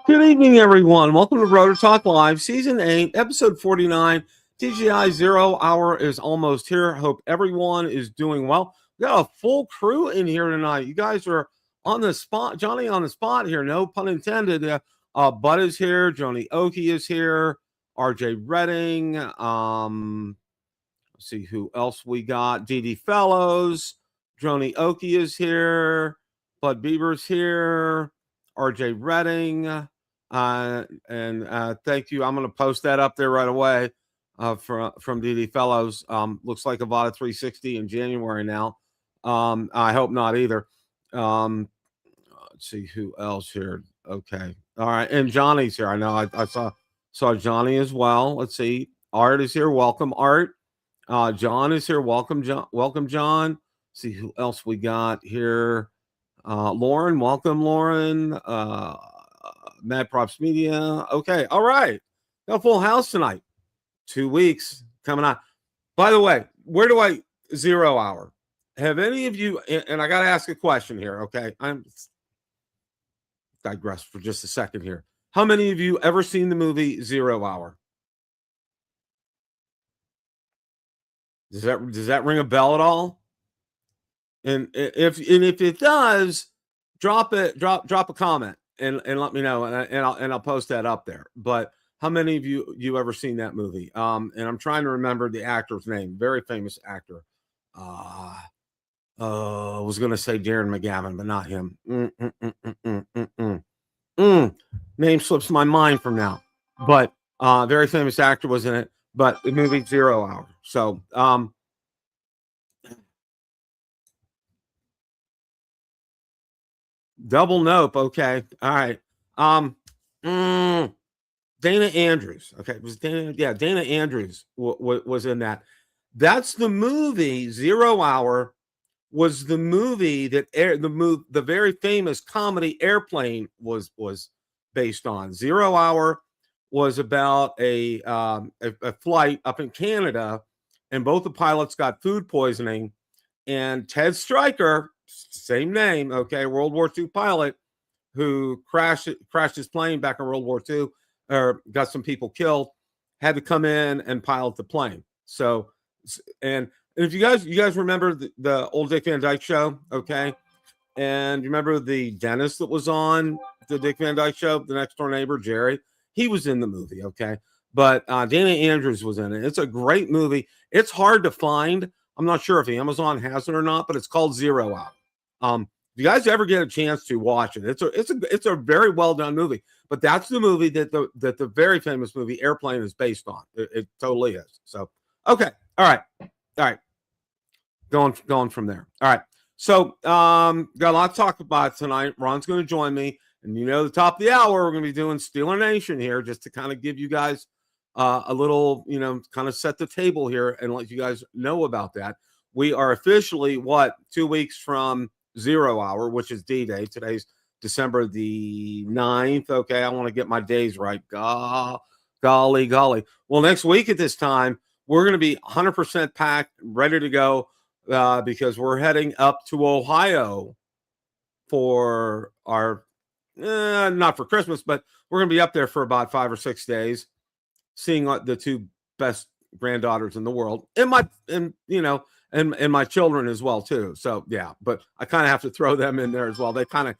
Good evening, everyone. Welcome to Rotor Talk Live, Season 8, Episode 49. DJI 0 Hour is almost here. Hope everyone is doing well. We got a full crew in here tonight. You guys are on the spot. Johnny on the spot here. No pun intended. Bud is here. Joni Oki is here. RJ Redding. Let's see who else we got. DD Fellows. Joni Oki is here. Bud Bieber's here. RJ Redding. Thank you. I'm going to post that up there right away from DD Fellows. Looks like Avada 360 in January now. I hope not either. Let's see who else here. Okay. All right. And Johnny's here. I know I saw Johnny as well. Let's see. Art is here. Welcome, Art. John is here. Welcome, John. Welcome, John. Let's see who else we got here. Lauren. Welcome, Lauren. Mad Props Media. Okay. All right. Got a full house tonight. 2 weeks coming on. By the way, where do I 0 hour? Have any of you, and I got to ask a question here. Okay. I'm digress for just a second here. How many of you ever seen the movie 0 Hour? Does that ring a bell at all? And if it does, drop a comment and let me know, and I'll post that up there. But how many of you ever seen that movie? And I'm trying to remember the actor's name. Very famous actor. I was going to say Darren McGavin, but not him. Name slips my mind from now. But very famous actor was in it. But the movie 0 Hour. So double nope. Okay. All right. Dana Andrews. Okay. It was Dana. Yeah. Dana Andrews was in that. That's the movie. 0 Hour was the movie that the very famous comedy Airplane was based on. 0 Hour was about a flight up in Canada, and both the pilots got food poisoning, and Ted Stryker, same name, okay, World War II pilot who crashed his plane back in World War II, or got some people killed, had to come in and pilot the plane. So, and if you guys remember the old Dick Van Dyke Show, okay, and you remember the dentist that was on the Dick Van Dyke Show, the next door neighbor, Jerry, he was in the movie, okay, but Dana Andrews was in it. It's a great movie. It's hard to find. I'm not sure if Amazon has it or not, but it's called 0 Hour. If you guys ever get a chance to watch it, it's a very well done movie. But that's the movie that the very famous movie Airplane is based on. It totally is. So okay, all right, going from there. All right. So got a lot to talk about tonight. Ron's going to join me, and the top of the hour we're going to be doing Steeler Nation here, just to kind of give you guys a little, kind of set the table here and let you guys know about that. We are officially 2 weeks from 0 Hour, which is D-Day. Today's December the 9th. Okay, I want to get my days right. Golly. Well, next week at this time, we're going to be 100% packed, ready to go, because we're heading up to Ohio for our, not for Christmas, but we're going to be up there for about 5 or 6 days, seeing the two best granddaughters in the world, and my children as well too. So yeah, but I kind of have to throw them in there as well. They kind of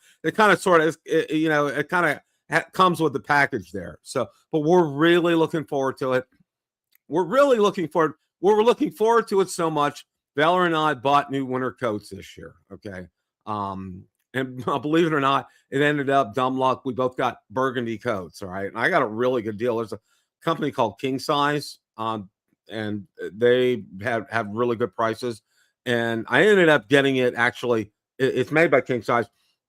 sort of, it kind of comes with the package there. So, but we're really looking forward to it. We're looking forward to it so much. Valor and I bought new winter coats this year. Okay. And believe it or not, it ended up dumb luck. We both got burgundy coats. All right. And I got a really good deal. There's a company called King Size, and they have really good prices. And I ended up getting it. Actually, it's made by King Size,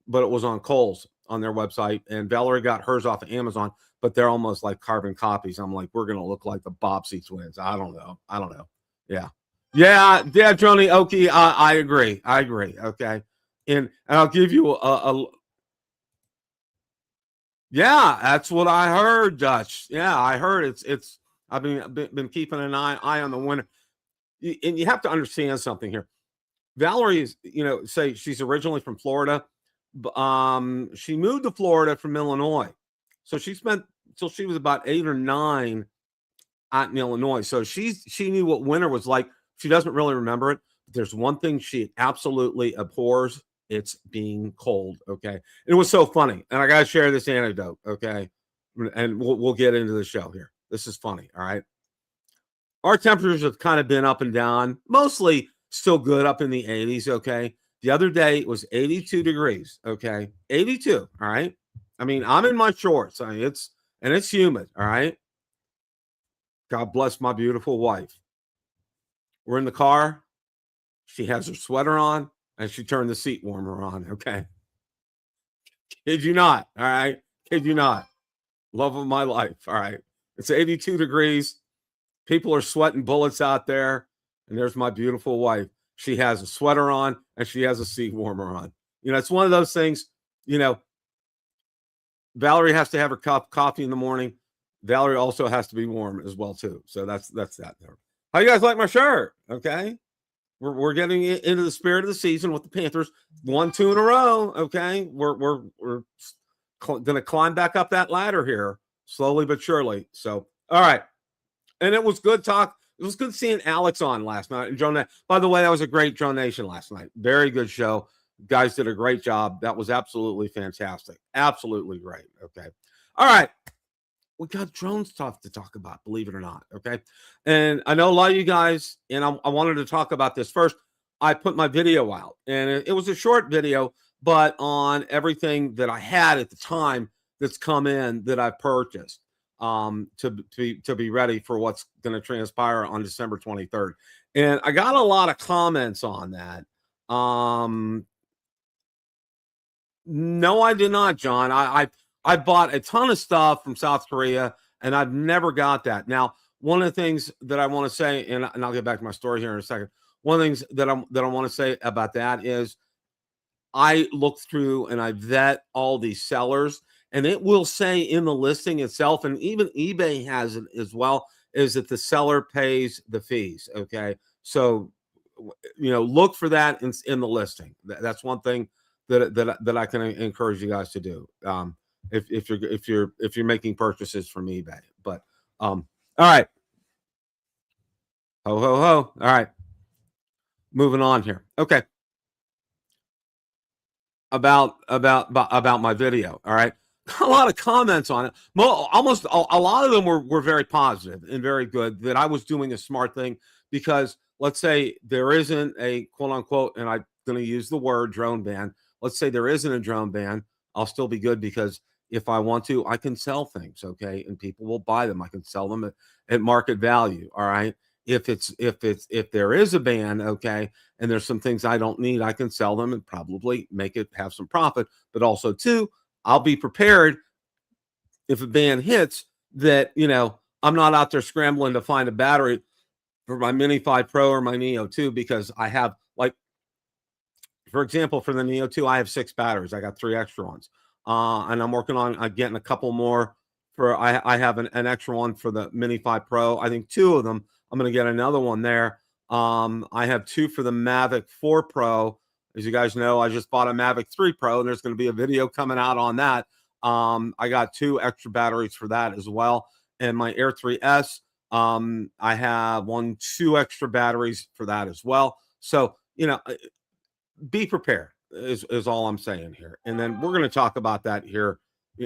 but it was on Kohl's. on their website, and Valerie got hers off of Amazon, but they're almost like carbon copies. I'm like, we're gonna look like the Bobbsey twins. I don't know. Yeah, Joni Okie. I agree. Okay, and I'll give you a yeah, that's what I heard, Dutch. Yeah, I heard it's. I've been keeping an eye on the winter, and you have to understand something here. Valerie is, say she's originally from Florida. She moved to Florida from Illinois, so she spent till she was about 8 or 9 out in Illinois. So she knew what winter was like. She doesn't really remember it. But there's one thing she absolutely abhors. It's being cold. Okay, it was so funny, and I gotta share this anecdote. Okay, and we'll get into the show here. This is funny. All right, our temperatures have kind of been up and down, mostly still good up in the 80s. Okay. The other day it was 82 degrees. Okay. 82. All right. I mean, I'm in my shorts. I mean, it's humid. All right. God bless my beautiful wife. We're in the car. She has her sweater on and she turned the seat warmer on. Okay. Kid you not. All right. Kid you not. Love of my life. All right. It's 82 degrees. People are sweating bullets out there. And there's my beautiful wife. She has a sweater on and she has a seat warmer on. It's one of those things, Valerie has to have her cup of coffee in the morning. Valerie also has to be warm as well, too. So that's that there. How you guys like my shirt? Okay. We're getting into the spirit of the season with the Panthers. 1-2 in a row. Okay. We're going to climb back up that ladder here slowly but surely. So, all right. And it was good talk. It was good seeing Alex on last night. And Joe, by the way, that was a great Joe Nation last night. Very good show. Guys did a great job. That was absolutely fantastic. Absolutely great. Okay. All right. We got drone stuff to talk about, believe it or not. Okay. And I know a lot of you guys, and I wanted to talk about this first. I put my video out, and it was a short video, but on everything that I had at the time that's come in that I purchased. To be ready for what's going to transpire on December 23rd. And I got a lot of comments on that. No, I did not, John. I bought a ton of stuff from South Korea, and I've never got that. Now, one of the things that I want to say, and I'll get back to my story here in a second. One of the things that I want to say about that is I look through and I vet all these sellers. And it will say in the listing itself, and even eBay has it as well, is that the seller pays the fees. Okay. So, look for that in the listing. That's one thing that I can encourage you guys to do. If you're making purchases from eBay, but, all right. Ho, ho, ho. All right. Moving on here. Okay. About my video. All right. A lot of comments on it. Almost a lot of them were very positive and very good, that I was doing a smart thing, because let's say there isn't a quote unquote, and I'm going to use the word drone ban. Let's say there isn't a drone ban. I'll still be good, because if I want to, I can sell things. Okay. And people will buy them. I can sell them at market value. All right. If there is a ban, okay, and there's some things I don't need, I can sell them and probably have some profit. But also too, I'll be prepared if a ban hits, that, I'm not out there scrambling to find a battery for my Mini 5 Pro or my Neo 2, because I have, like, for example, for the Neo 2, I have 6 batteries. I got 3 extra ones. And I'm working on getting a couple more I have an extra one for the Mini 5 Pro. I think 2 of them. I'm going to get another one there. I have 2 for the Mavic 4 Pro. As you guys know, I just bought a Mavic 3 Pro, and there's going to be a video coming out on that. I got 2 extra batteries for that as well. And my Air 3S, I have 2 extra batteries for that as well. So, be prepared is all I'm saying here. And then we're going to talk about that here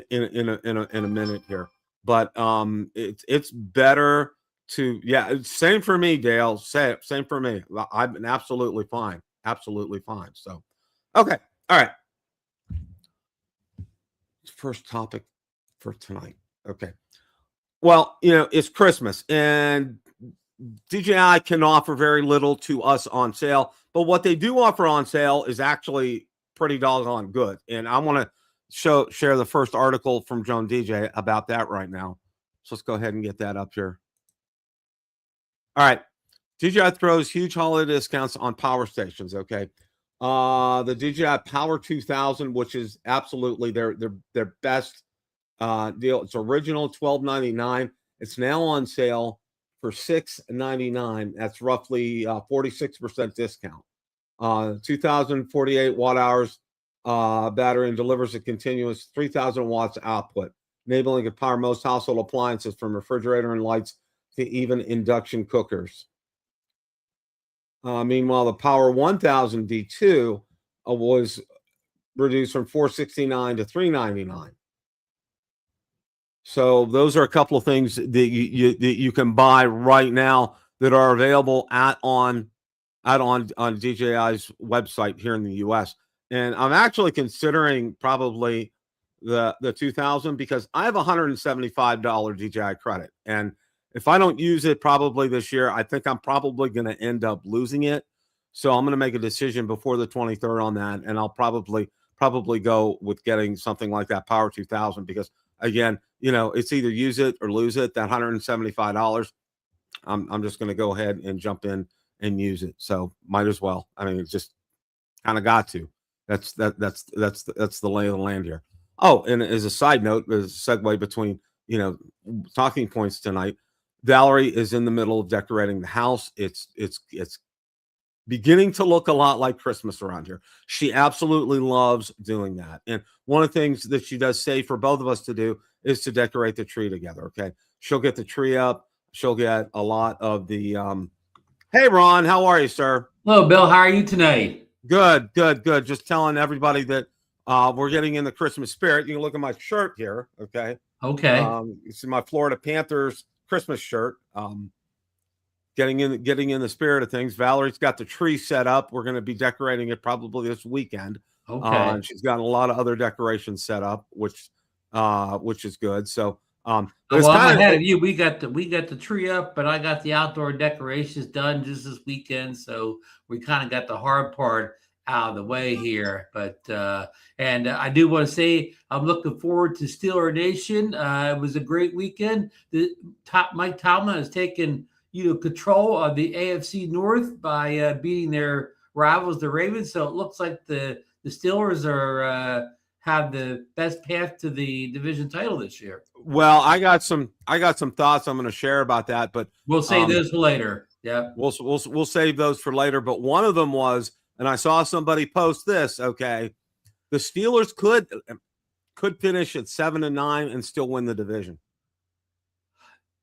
in a minute here. But it's better to, same for me, Dale. Same for me. I've been absolutely fine. Absolutely fine. So, okay. All right. First topic for tonight. Okay. Well, it's Christmas, and DJI can offer very little to us on sale, but what they do offer on sale is actually pretty doggone good. And I want to share the first article from Joan DJ about that right now. So let's go ahead and get that up here. All right. DJI throws huge holiday discounts on power stations. Okay. The DJI Power 2000, which is absolutely their best deal. It's original $12.99. It's now on sale for $6.99. That's roughly 46% discount. 2048 watt hours battery, and delivers a continuous 3,000 watts output, enabling to power most household appliances from refrigerator and lights to even induction cookers. Meanwhile, the Power 1000 D2 was reduced from $469 to $399. So those are a couple of things that you can buy right now that are available on DJI's website here in the US. And I'm actually considering probably the 2000 because I have $175 DJI credit. And if I don't use it probably this year, I think I'm probably going to end up losing it. So I'm going to make a decision before the 23rd on that. And I'll probably go with getting something like that Power 2000 because, again, it's either use it or lose it. That $175, I'm just going to go ahead and jump in and use it. So might as well. I mean, it's just kind of got to. That's the lay of the land here. Oh, and as a side note, as a segue between talking points tonight, Valerie is in the middle of decorating the house. It's beginning to look a lot like Christmas around here. She absolutely loves doing that. And one of the things that she does say for both of us to do is to decorate the tree together. Okay. She'll get the tree up. She'll get a lot of the, hey, Ron, how are you, sir? Hello, Bill. How are you tonight? Good. Just telling everybody that we're getting in the Christmas spirit. You can look at my shirt here. Okay. It's my Florida Panthers Christmas shirt. Getting in the spirit of things. Valerie's got the tree set up. We're going to be decorating it probably this weekend. And she's got a lot of other decorations set up, which is good. So, I'm ahead of you. We got the tree up, but I got the outdoor decorations done just this weekend. So we kind of got the hard part out of the way here. But and I do want to say I'm looking forward to Steeler Nation. It was a great weekend. Mike Tomlin has taken control of the AFC North by beating their rivals, the Ravens. So it looks like the Steelers are have the best path to the division title this year. Well, I got some thoughts I'm going to share about that, but we'll save those for later. Yeah, we'll save those for later. But one of them was, and I saw somebody post this. Okay, the Steelers could finish at 7-9 and still win the division.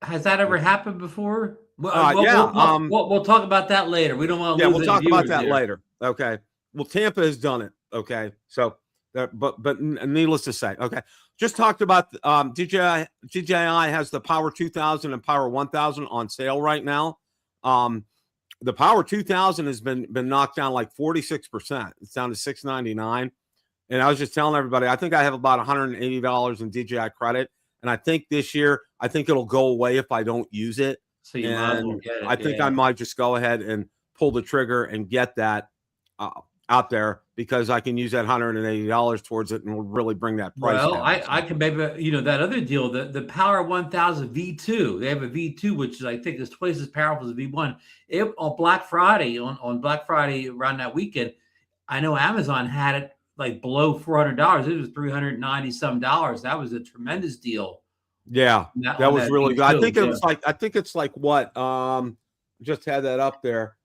Has that ever happened before? We'll talk about that later. We don't want to. Yeah, we'll talk about that later. Okay. Well, Tampa has done it. Okay, so but needless to say, okay, just talked about DJI has the Power 2000 and Power 1000 on sale right now. The Power 2000 has been knocked down like 46%. It's down to $699. And I was just telling everybody, I think I have about $180 in DJI credit. And I think this year, it'll go away if I don't use it. So you might as well get it. I think I might just go ahead and pull the trigger and get that out there because I can use that $180 towards it and will really bring that price down. Well, I can maybe, that other deal, the Power 1000 V2, they have a V2, which is, I think is twice as powerful as V1. On Black Friday, on Black Friday around that weekend, I know Amazon had it like below $400. It was $390 some dollars. That was a tremendous deal. Yeah, that was really good. I think it's like what? Just had that up there.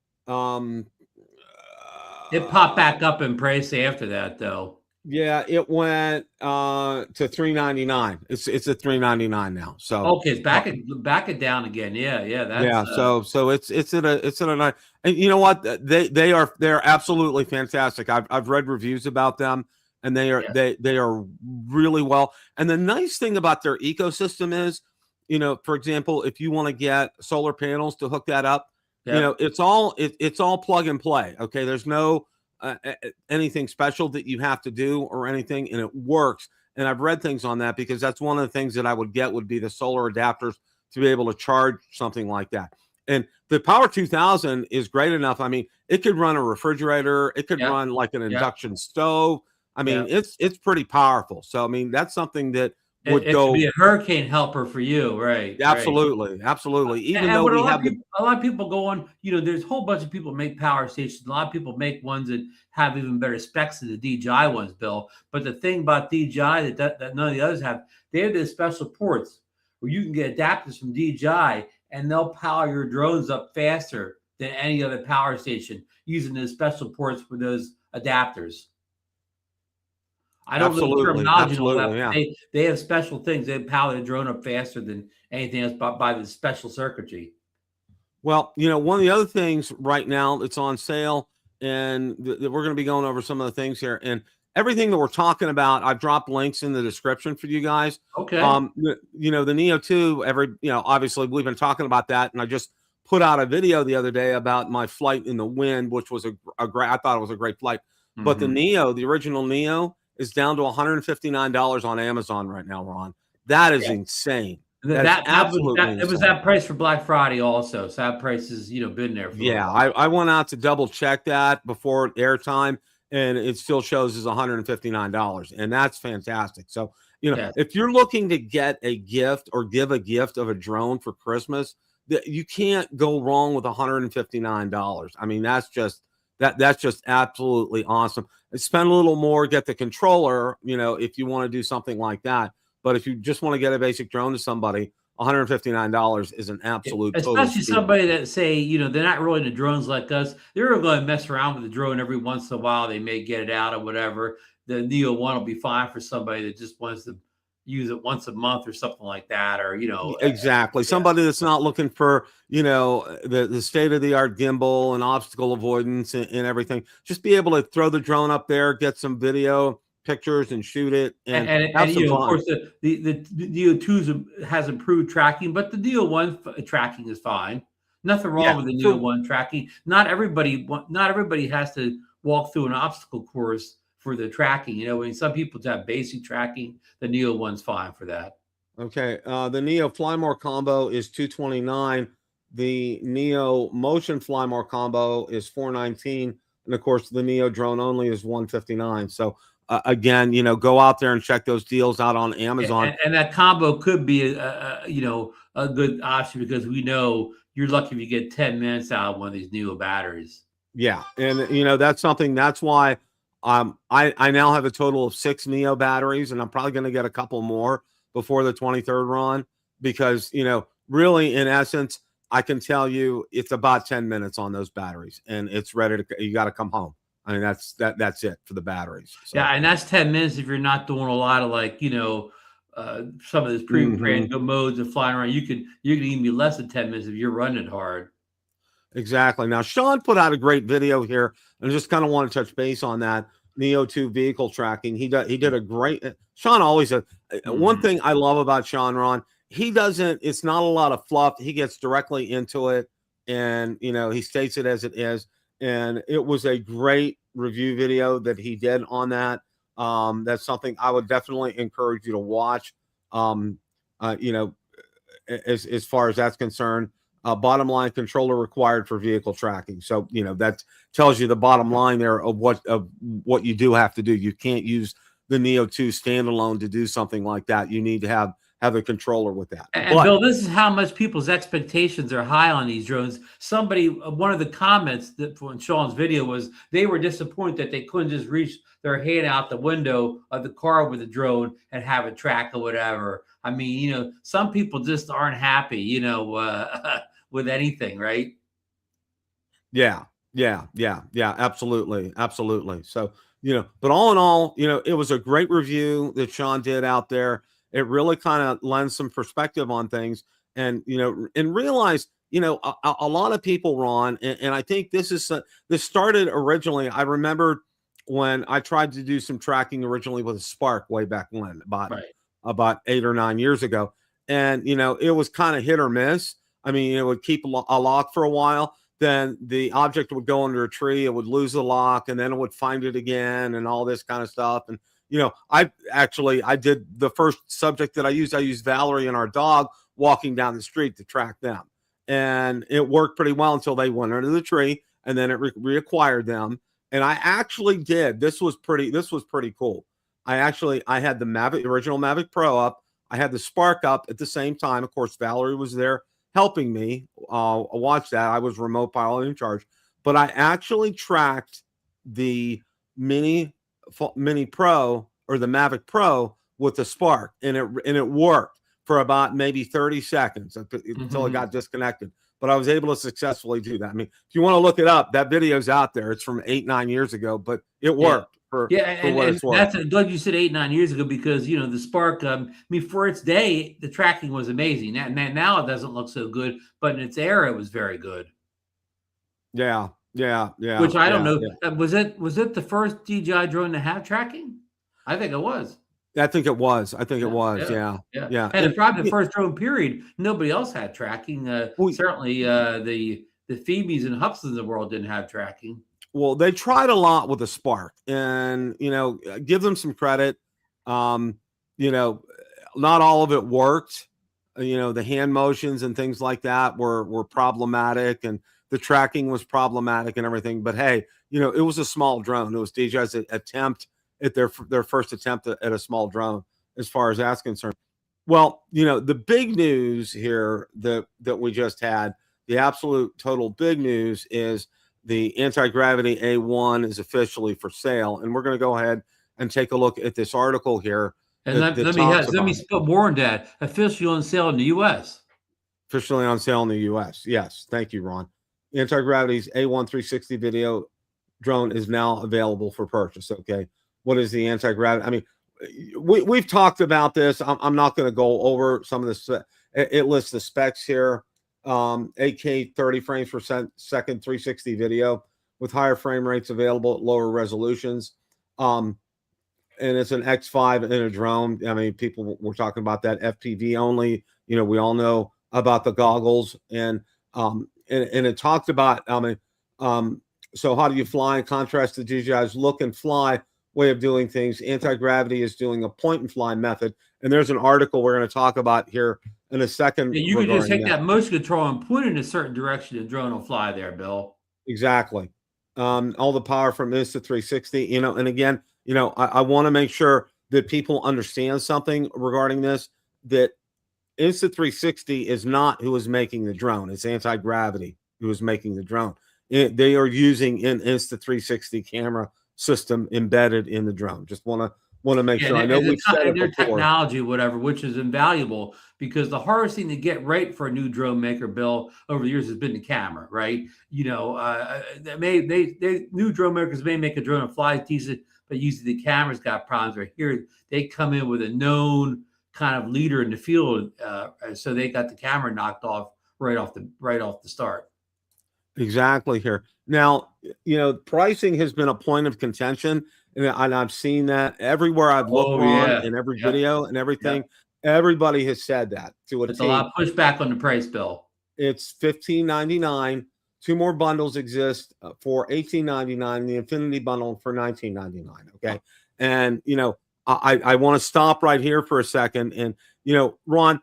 It popped back up in price after that, though. Yeah, it went to $399. It's at $399 now. So okay, it's back it down again. Yeah. That's, So it's at a nice. And you know what? They're absolutely fantastic. I've read reviews about them, and they are really well. And the nice thing about their ecosystem is, for example, if you want to get solar panels to hook that up, it's all plug and play. Okay, there's no anything special that you have to do or anything, and it works. And I've read things on that because that's one of the things that I would get would be the solar adapters to be able to charge something like that. And the Power 2000 is great enough. I mean, it could run a refrigerator. It could run like an induction stove. I Yeah. mean, it's pretty powerful. So I mean, that's something that would It should go be a hurricane helper for you, right? Right. absolutely, absolutely. Even And though what we have the a lot of people go on, there's a whole bunch of people make power stations. A lot of people make ones that have even better specs than the DJI ones, Bill. But the thing about DJI that none of the others have, they have the special ports where you can get adapters from DJI and they'll power your drones up faster than any other power station using the special ports for those adapters. I don't know the absolutely, terminology and all that, absolutely, but yeah. they have special things. They power the drone up faster than anything else by the special circuitry. Well, one of the other things right now that's on sale, and we're going to be going over some of the things here, and everything that we're talking about, I've dropped links in the description for you guys. Okay. The Neo 2, obviously we've been talking about that, and I just put out a video the other day about my flight in the wind, which was a great, I thought it was a great flight. But the Mhm. Neo, the original Neo, is down to $159 on Amazon right now, Ron. That is Yeah. insane. That That is that was absolutely that it was insane. that price for Black Friday also. So that price has, been there for a little Yeah, while. I went out to double check that before airtime, and it still shows as $159, and that's fantastic. So, Yes. if you're looking to get a gift or give a gift of a drone for Christmas, that you can't go wrong with $159. I mean, that's just absolutely awesome. And spend a little more, get the controller, if you want to do something like that. But if you just want to get a basic drone to somebody, $159 is an absolute total Especially steal. somebody that say, they're not really into drones like us. They're going to mess around with the drone every once in a while. They may get it out or whatever. The Neo 1 will be fine for somebody that just wants to use it once a month or something like that. Or, Exactly. yeah. Somebody that's not looking for, the state of the art gimbal and obstacle avoidance and everything. Just be able to throw the drone up there, get some video pictures and shoot it and have some Of fun. course, the Neo 2 has improved tracking, but the Neo 1 tracking is fine. Nothing wrong Yeah. with the Neo So 1 tracking. Not everybody has to walk through an obstacle course for the tracking. I mean, some people have basic tracking. The Neo 1's fine for that. okay. The Neo Fly More combo is 229. The Neo Motion Fly More combo is 419. And of course, the Neo drone only is 159. So again, go out there and check those deals out on Amazon. And that combo could be a good option because we know you're lucky if you get 10 minutes out of one of these Neo batteries. Yeah, and that's why I now have a total of 6 Neo batteries, and I'm probably going to get a couple more before the 23rd run because really in essence I can tell you it's about 10 minutes on those batteries and it's ready to you got to come home. I mean that's it for the batteries. So Yeah, and that's 10 minutes if you're not doing a lot of some of those pre-planned mhm. modes and flying around. You could even be less than 10 minutes if you're running hard. Exactly. Now, Sean put out a great video here, and I just kind of want to touch base on that Neo 2 vehicle tracking. He did a great. Sean always does. One Mhm. thing I love about Sean, Ron, he doesn't. It's not a lot of fluff. He gets directly into it, and he states it as it is. And it was a great review video that he did on that. That's something I would definitely encourage you to watch. Um, uh, you know, as far as that's concerned. Bottom line controller required for vehicle tracking. So that tells you the bottom line there of what you do have to do. You can't use the Neo 2 standalone to do something like that. You need to have a controller with that. And But Bill, this is how much people's expectations are high on these drones. One of the comments that from Sean's video was they were disappointed that they couldn't just reach their hand out the window of the car with the drone and have it track or whatever. I mean, some people just aren't happy, with anything, right? yeah, absolutely. So but all in all, it was a great review that Sean did out there. It really kind of lends some perspective on things, and and realize a lot of people, Ron, and I think this started originally. I remember when I tried to do some tracking originally with a Spark way back when, Right. about 8 or 9 years ago, and it was kind of hit or miss. I mean, it would keep a lock for a while, then the object would go under a tree, it would lose the lock, and then it would find it again, and all this kind of stuff. And I did the first subject that I used Valerie and our dog walking down the street to track them, and it worked pretty well until they went under the tree, and then it reacquired them. And I actually did. This was pretty cool. I had the original Mavic Pro up. I had the Spark up at the same time. Of course, Valerie was there helping me watch that. I was remote pilot in charge, but I actually tracked the Mini Pro, or the Mavic Pro, with the Spark, and it worked for about maybe 30 seconds until it got disconnected. But I was able to successfully do that. I mean, if you want to look it up, that video's out there. It's from 8-9 years ago, but it worked for what it's worth. That's glad you said 8-9 years ago, because the Spark. I mean, for its day, the tracking was amazing. Now it doesn't look so good, but in its era, it was very good. Yeah. Which I don't know. Yeah. Was it the first DJI drone to have tracking? I think it was. I think it was. Yeah. And probably the first drone period, nobody else had tracking. Certainly, the Phoebes and Hubs in the world didn't have tracking. Well, they tried a lot with the Spark, and give them some credit. Not all of it worked. The hand motions and things like that were problematic, and the tracking was problematic and everything. But hey, it was a small drone. It was DJI's attempt at their first attempt at a small drone, as far as that's concerned. Well, the big news here that we just had, the absolute total big news, is the anti-gravity A1 is officially for sale. And we're going to go ahead and take a look at this article here. And let me put more on that. Officially on sale in the U.S. Officially on sale in the U.S. Yes. Thank you, Ron. Anti-gravity's A1 360 video drone is now available for purchase. Okay. What is the anti-gravity? I mean, we've talked about this. I'm not going to go over some of this. It lists the specs here. 8K 30 frames per second 360 video with higher frame rates available at lower resolutions. And it's an X5 in a drone. I mean, people were talking about that FPV only. We all know about the goggles, and it talked about, so how do you fly in contrast to DJI's look and fly way of doing things? Anti-gravity is doing a point and fly method. And there's an article we're going to talk about here in a second. You can just take that motion control and point in a certain direction, and drone will fly there, Bill. Exactly. All the power from Insta360, and again, I want to make sure that people understand something regarding this, that Insta360 is not who is making the drone. It's anti-gravity who is making the drone. They are using an Insta360 camera system embedded in the drone. Just want to make sure. I know we've said it before. Technology, whatever, which is invaluable, because the hardest thing to get right for a new drone maker, Bill, over the years has been the camera, right? New drone makers may make a drone that flies decent, but usually the camera's got problems. Right here, they come in with a known kind of leader in the field, so they got the camera knocked off right off the start. Exactly here. Now, pricing has been a point of contention, and I've seen that everywhere I've looked on, in every video and everything. Everybody has said that to a It's a lot of pushback on the price, Bill. It's $15.99. Two more bundles exist for $18.99. The Infinity bundle for $19.99. Okay, and I want to stop right here for a second, and Ron,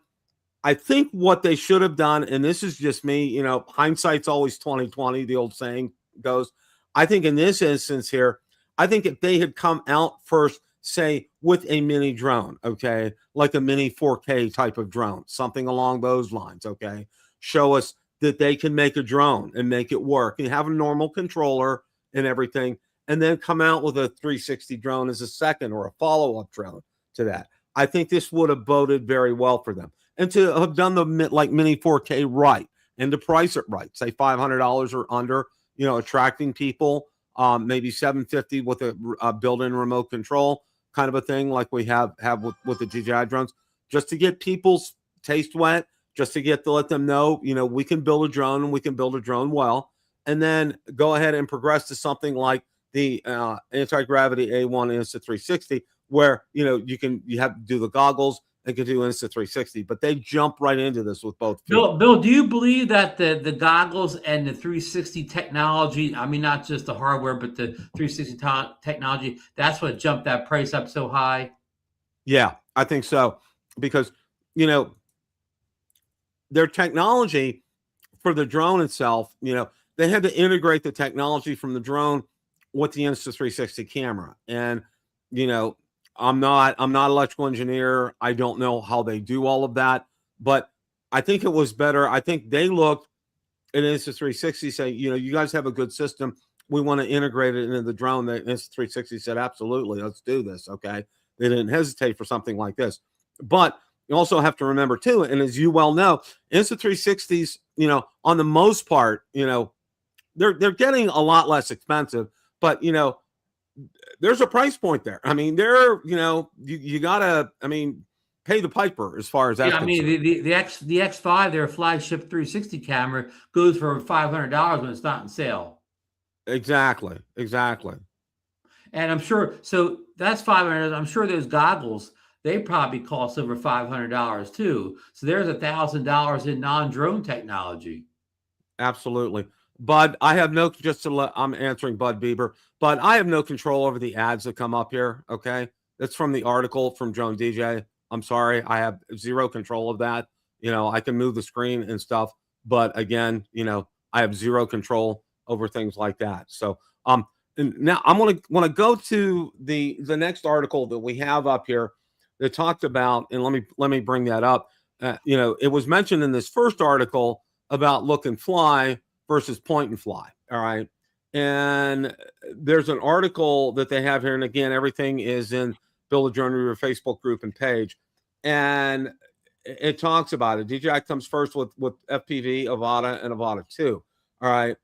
I think what they should have done, and this is just me, hindsight's always 20/20, the old saying goes. I think in this instance here, I think if they had come out first, say with a mini drone, okay, like a mini 4K type of drone, something along those lines, okay, show us that they can make a drone and make it work and have a normal controller and everything, and then come out with a 360 drone as a second or a follow-up drone to that. I think this would have boded very well for them. And to have done the mini 4K right, and to price it right, say $500 or under, attracting people, maybe $750 with a built-in remote control kind of a thing, like we have with the DJI drones, just to get people's taste wet, just to let them know, we can build a drone, and we can build a drone well, and then go ahead and progress to something like the anti-gravity A1 Insta360, where you have to do the goggles. They could do Insta360, but they jump right into this with both feet. Bill, do you believe that the goggles and the 360 technology, I mean, not just the hardware, but the 360 technology, that's what jumped that price up so high? Yeah, I think so, because, their technology for the drone itself, they had to integrate the technology from the drone with the Insta360 camera. And, you know, I'm not an electrical engineer. I don't know how they do all of that, but I think it was better. I think they looked at Insta360 saying, you know, you guys have a good system. We want to integrate it into the drone. The Insta360 said, absolutely, let's do this. Okay. They didn't hesitate for something like this. But you also have to remember too, and as you well know, Insta360s, you know, on the most part, you know, they're getting a lot less expensive, but you know, there's a price point there. I mean, you know, you gotta, I mean, pay the piper as far as that's concerned. I mean, the X5, their flagship 360 camera, goes for $500 when it's not in sale. Exactly. And I'm sure, so that's $500. I'm sure those goggles, they probably cost over $500 too. So there's $1,000 in non-drone technology. Absolutely. Bud, I have no, I'm answering Bud Bieber, but I have no control over the ads that come up here. Okay. That's from the article from Drone DJ. I'm sorry. I have zero control of that. You know, I can move the screen and stuff, but again, you know, I have zero control over things like that. So, and now I'm want to go to the next article that we have up here that talked about, and let me bring that up. You know, it was mentioned in this first article about look and fly versus point and fly. All right. And there's an article that they have here. And again, everything is in Build a Drone Reviewer Facebook group and page. And it talks about it. DJI comes first with FPV, Avata, and Avata 2. All right.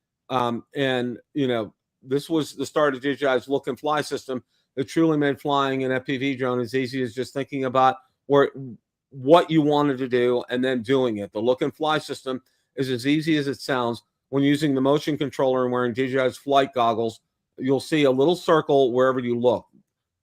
And, you know, this was the start of DJI's look and fly system that truly made flying an FPV drone as easy as just thinking about what you wanted to do and then doing it. The look and fly system is as easy as it sounds. When using the motion controller and wearing DJI's flight goggles, you'll see a little circle wherever you look.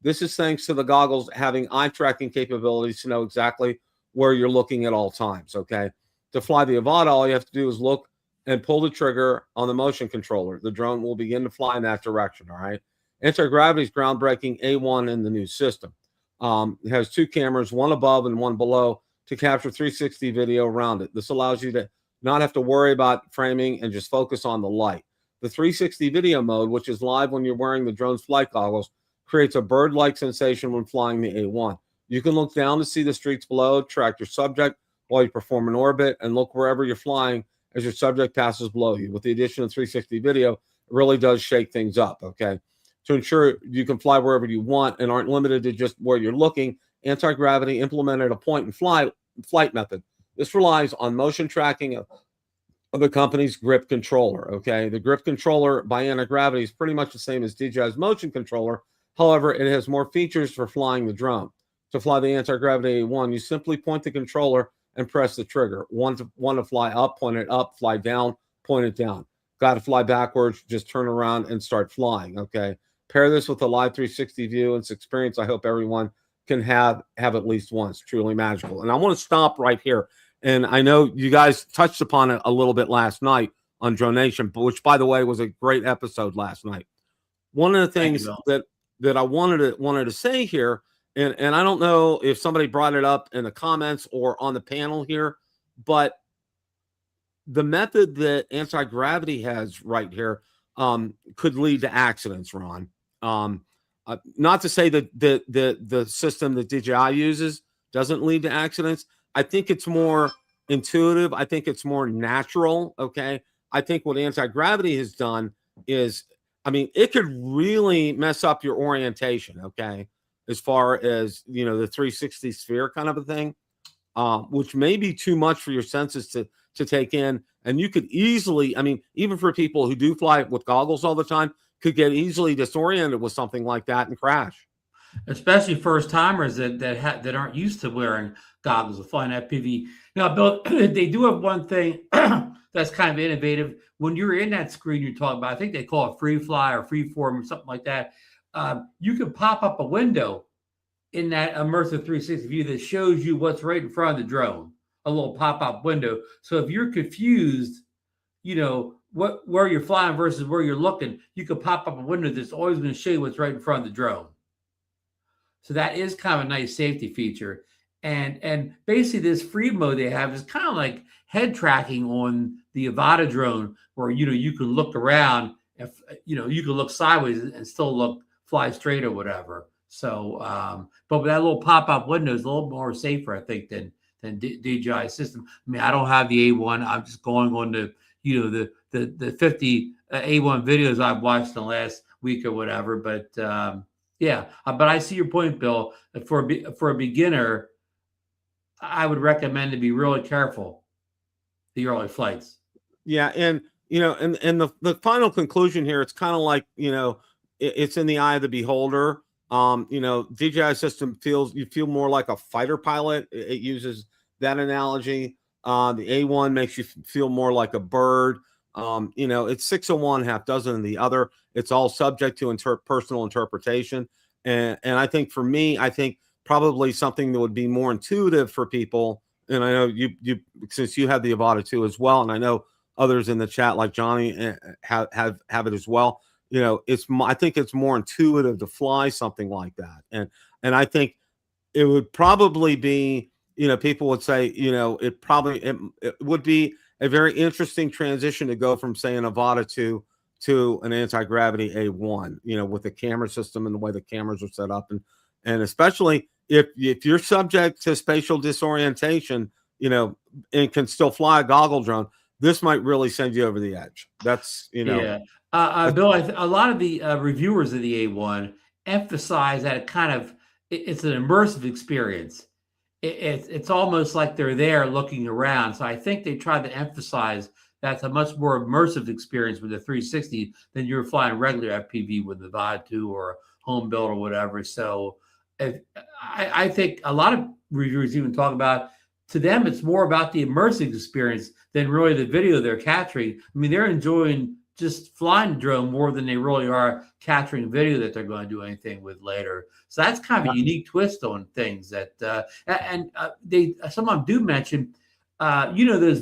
This is thanks to the goggles having eye tracking capabilities to know exactly where you're looking at all times, okay? To fly the Avata, all you have to do is look and pull the trigger on the motion controller. The drone will begin to fly in that direction, all right? Anti-gravity's groundbreaking A1 in the new system. It has two cameras, one above and one below, to capture 360 video around it. This allows you to not have to worry about framing and just focus on the light. The 360 video mode, which is live when you're wearing the drone's flight goggles, creates a bird-like sensation when flying the A1. You can look down to see the streets below, track your subject while you perform an orbit, and look wherever you're flying as your subject passes below you. With the addition of 360 video, it really does shake things up, okay? To ensure you can fly wherever you want and aren't limited to just where you're looking, anti-gravity implemented a point and flight method. This relies on motion tracking of the company's grip controller, okay? The grip controller by anti-gravity is pretty much the same as DJI's motion controller. However, it has more features for flying the drone. To fly the anti-gravity A1, you simply point the controller and press the trigger. One to fly up, point it up, fly down, point it down. Got to fly backwards, just turn around and start flying, okay? Pair this with a live 360 view. It's experience I hope everyone can have at least once. Truly magical. And I want to stop right here. And I know you guys touched upon it a little bit last night on Drone Nation, which, by the way, was a great episode last night. One of the things that I wanted to say here, and I don't know if somebody brought it up in the comments or on the panel here, but the method that anti-gravity has right here could lead to accidents, Ron. Not to say that the system that DJI uses doesn't lead to accidents. I think it's more intuitive. I think it's more natural. Okay. I think what anti-gravity has done is, I mean, it could really mess up your orientation. Okay. As far as, you know, the 360 sphere kind of a thing, which may be too much for your senses to take in. And you could easily, I mean, even for people who do fly with goggles all the time, could get easily disoriented with something like that and crash. Especially first timers that aren't used to wearing goggles or flying FPV. Now, Bill, they do have one thing that's kind of innovative. When you're in that screen you're talking about, I think they call it free fly or free form or something like that. You can pop up a window in that immersive 360 view that shows you what's right in front of the drone, a little pop-up window. So if you're confused, you know, where you're flying versus where you're looking, you can pop up a window that's always going to show you what's right in front of the drone. So that is kind of a nice safety feature. And basically this free mode they have is kind of like head tracking on the Avata drone, where, you know, you can look around if you know, you can look sideways and still fly straight or whatever. So, but with that little pop-up window is a little more safer, I think, than DJI system. I mean, I don't have the A1. I'm just going on the, you know, the 50 A1 videos I've watched in the last week or whatever. But yeah, but I see your point, Bill. For a beginner, I would recommend to be really careful the early flights. Yeah, and you know, and the final conclusion here, it's kind of like, you know, it's in the eye of the beholder. You know, DJI system you feel more like a fighter pilot. It uses that analogy. The A1 makes you feel more like a bird. You know, it's 6 of one, half dozen of the other. It's all subject to personal interpretation. And I think for me, I think probably something that would be more intuitive for people. And I know you since you have the Avata 2 as well, and I know others in the chat like Johnny have it as well. You know, I think it's more intuitive to fly something like that, and I think it would probably be, you know, people would say, you know, it would be a very interesting transition to go from, say, an Avata 2 to an anti-gravity A1, you know, with the camera system and the way the cameras are set up, and especially if you're subject to spatial disorientation, you know, and can still fly a goggle drone, this might really send you over the edge. That's, you know. Yeah. Bill, a lot of the reviewers of the A1 emphasize that it's an immersive experience. It's almost like they're there looking around. So I think they tried to emphasize that's a much more immersive experience with the 360 than you're flying regular FPV with the Avata 2 or home build or whatever. So I think a lot of reviewers even talk about, to them, it's more about the immersive experience than really the video they're capturing. I mean, they're enjoying just flying the drone more than they really are capturing video that they're going to do anything with later. So that's kind of a unique twist on things that, some of them do mention, you know, those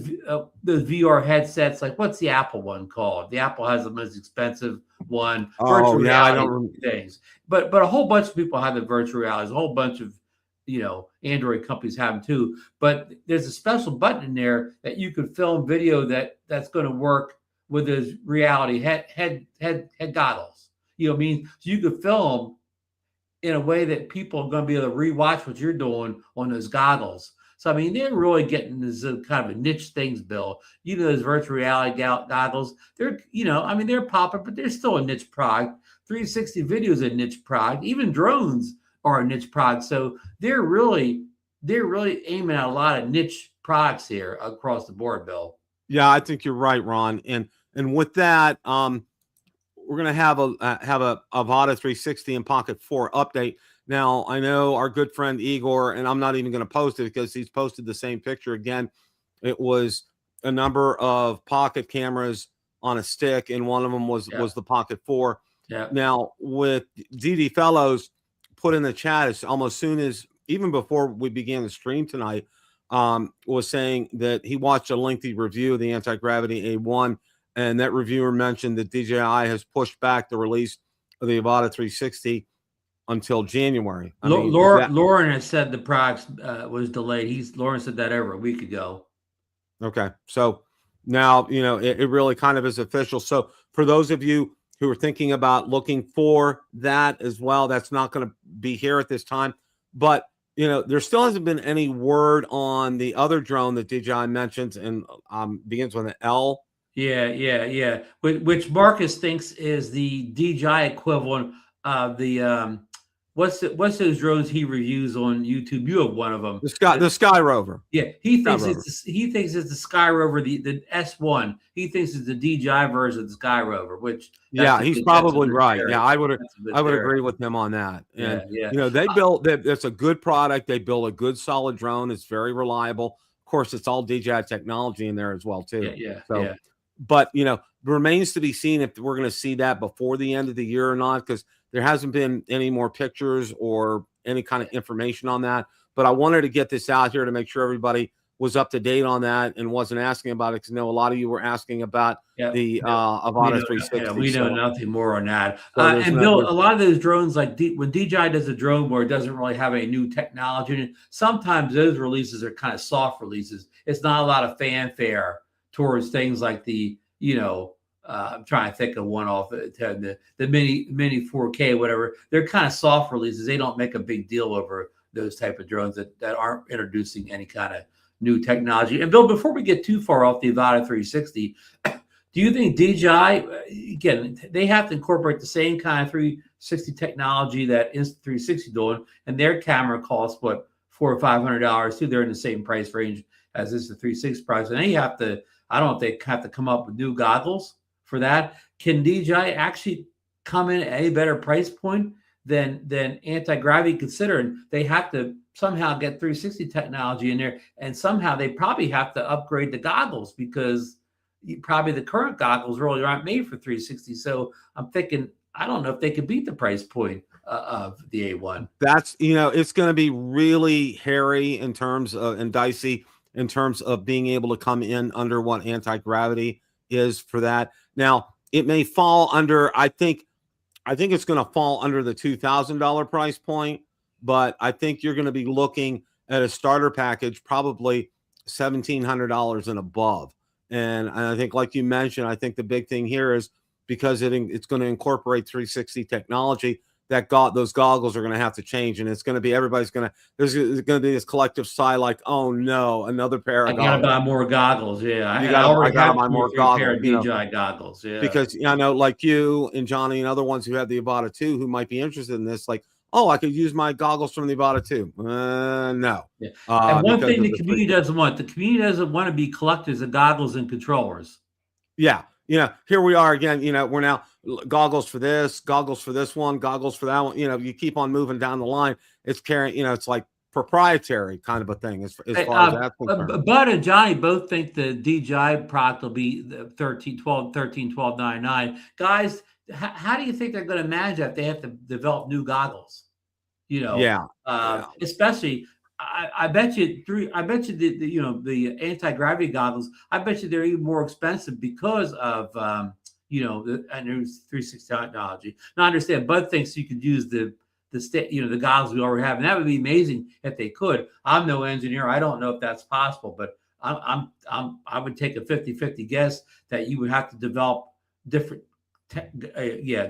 VR headsets, like what's the Apple one called? The Apple has the most expensive one, virtual reality things. But a whole bunch of people have the virtual realities, a whole bunch of, you know, Android companies have them too. But there's a special button in there that you could film video that's going to work with those reality head goggles. You know what I mean? So you could film in a way that people are going to be able to rewatch what you're doing on those goggles. So, I mean, they're really getting this kind of a niche things, Bill. You know, those virtual reality goggles, they're, you know, I mean, they're popular, but they're still a niche product. 360 video is a niche product. Even drones are a niche product. So they're really aiming at a lot of niche products here across the board, Bill. Yeah, I think you're right, Ron. And with that, we're going to have a Avata 360 and Pocket 4 update. Now, I know our good friend Igor, and I'm not even going to post it because he's posted the same picture again. It was a number of Pocket cameras on a stick, and one of them was the Pocket 4. Yeah. Now, with DD Fellows put in the chat, it's almost soon as, even before we began the stream tonight, was saying that he watched a lengthy review of the anti-gravity A1, and that reviewer mentioned that DJI has pushed back the release of the Avata 360 until January. Lauren has said the product was delayed. Lauren said that over a week ago. Okay, so now, you know, it really kind of is official. So for those of you who are thinking about looking for that as well, that's not going to be here at this time. But, you know, there still hasn't been any word on the other drone that DJI mentions, and begins with an L. Yeah. Which Marcus thinks is the DJI equivalent of the what's those drones he reviews on YouTube? You have one of them. The Sky Rover. Yeah, he thinks it's the Sky Rover, the S1. He thinks it's the DJI version of the Sky Rover, which he's probably right. Theory. Yeah, I would agree with him on that. And you know, it's a good product. They build a good solid drone. It's very reliable. Of course, it's all DJI technology in there as well too. Yeah. But, you know, remains to be seen if we're going to see that before the end of the year or not, because there hasn't been any more pictures or any kind of information on that. But I wanted to get this out here to make sure everybody was up to date on that and wasn't asking about it, because I know a lot of you were asking about the Avata 360. Yeah, we know nothing more on that. And Bill, a lot of those drones, like when DJI does a drone where it doesn't really have any new technology in it, sometimes those releases are kind of soft releases. It's not a lot of fanfare towards things like the, you know, I'm trying to think of one off the mini 4K, whatever. They're kind of soft releases. They don't make a big deal over those type of drones that aren't introducing any kind of new technology. And Bill, before we get too far off the Avata 360, do you think DJI, again, they have to incorporate the same kind of 360 technology that Insta360 doing, and their camera costs what, $400 or $500 too? They're in the same price range as this the 360 price, and they have to. I don't know if they have to come up with new goggles for that. Can DJI actually come in at a better price point than anti-gravity, considering they have to somehow get 360 technology in there, and somehow they probably have to upgrade the goggles, because probably the current goggles really aren't made for 360. So I'm thinking, I don't know if they could beat the price point of the A1. That's, it's going to be really hairy in terms of, and dicey in terms of being able to come in under what anti-gravity is for that. Now, it may fall under, I think it's going to fall under the $2,000 price point, but I think you're going to be looking at a starter package, probably $1,700 and above. And I think, like you mentioned, I think the big thing here is because it's going to incorporate 360 technology, that those goggles are going to have to change, and it's going to be, there's going to be this collective sigh, like, oh no, another pair of goggles. I got to buy more goggles. Yeah, I got to buy more goggles. Pair of DJI goggles. Yeah, because I know, like you and Johnny and other ones who have the Avata 2 who might be interested in this, like, oh, I could use my goggles from the Avata 2. No. Yeah. And one thing the community doesn't want, to be collectors of goggles and controllers. Yeah. Here we are again, we're now goggles for this one, goggles for that one. You keep on moving down the line. It's carrying, it's like proprietary kind of a thing as far as that's concerned. Bud and Johnny both think the DJI product will be the $12.99. Guys, how do you think they're going to manage that? They have to develop new goggles, especially. I bet you the anti-gravity goggles, I bet you they're even more expensive because of the new 360 technology. Now I understand Bud thinks you could use the goggles we already have, and that would be amazing if they could. I'm no engineer, I don't know if that's possible, but I would take a 50-50 guess that you would have to develop different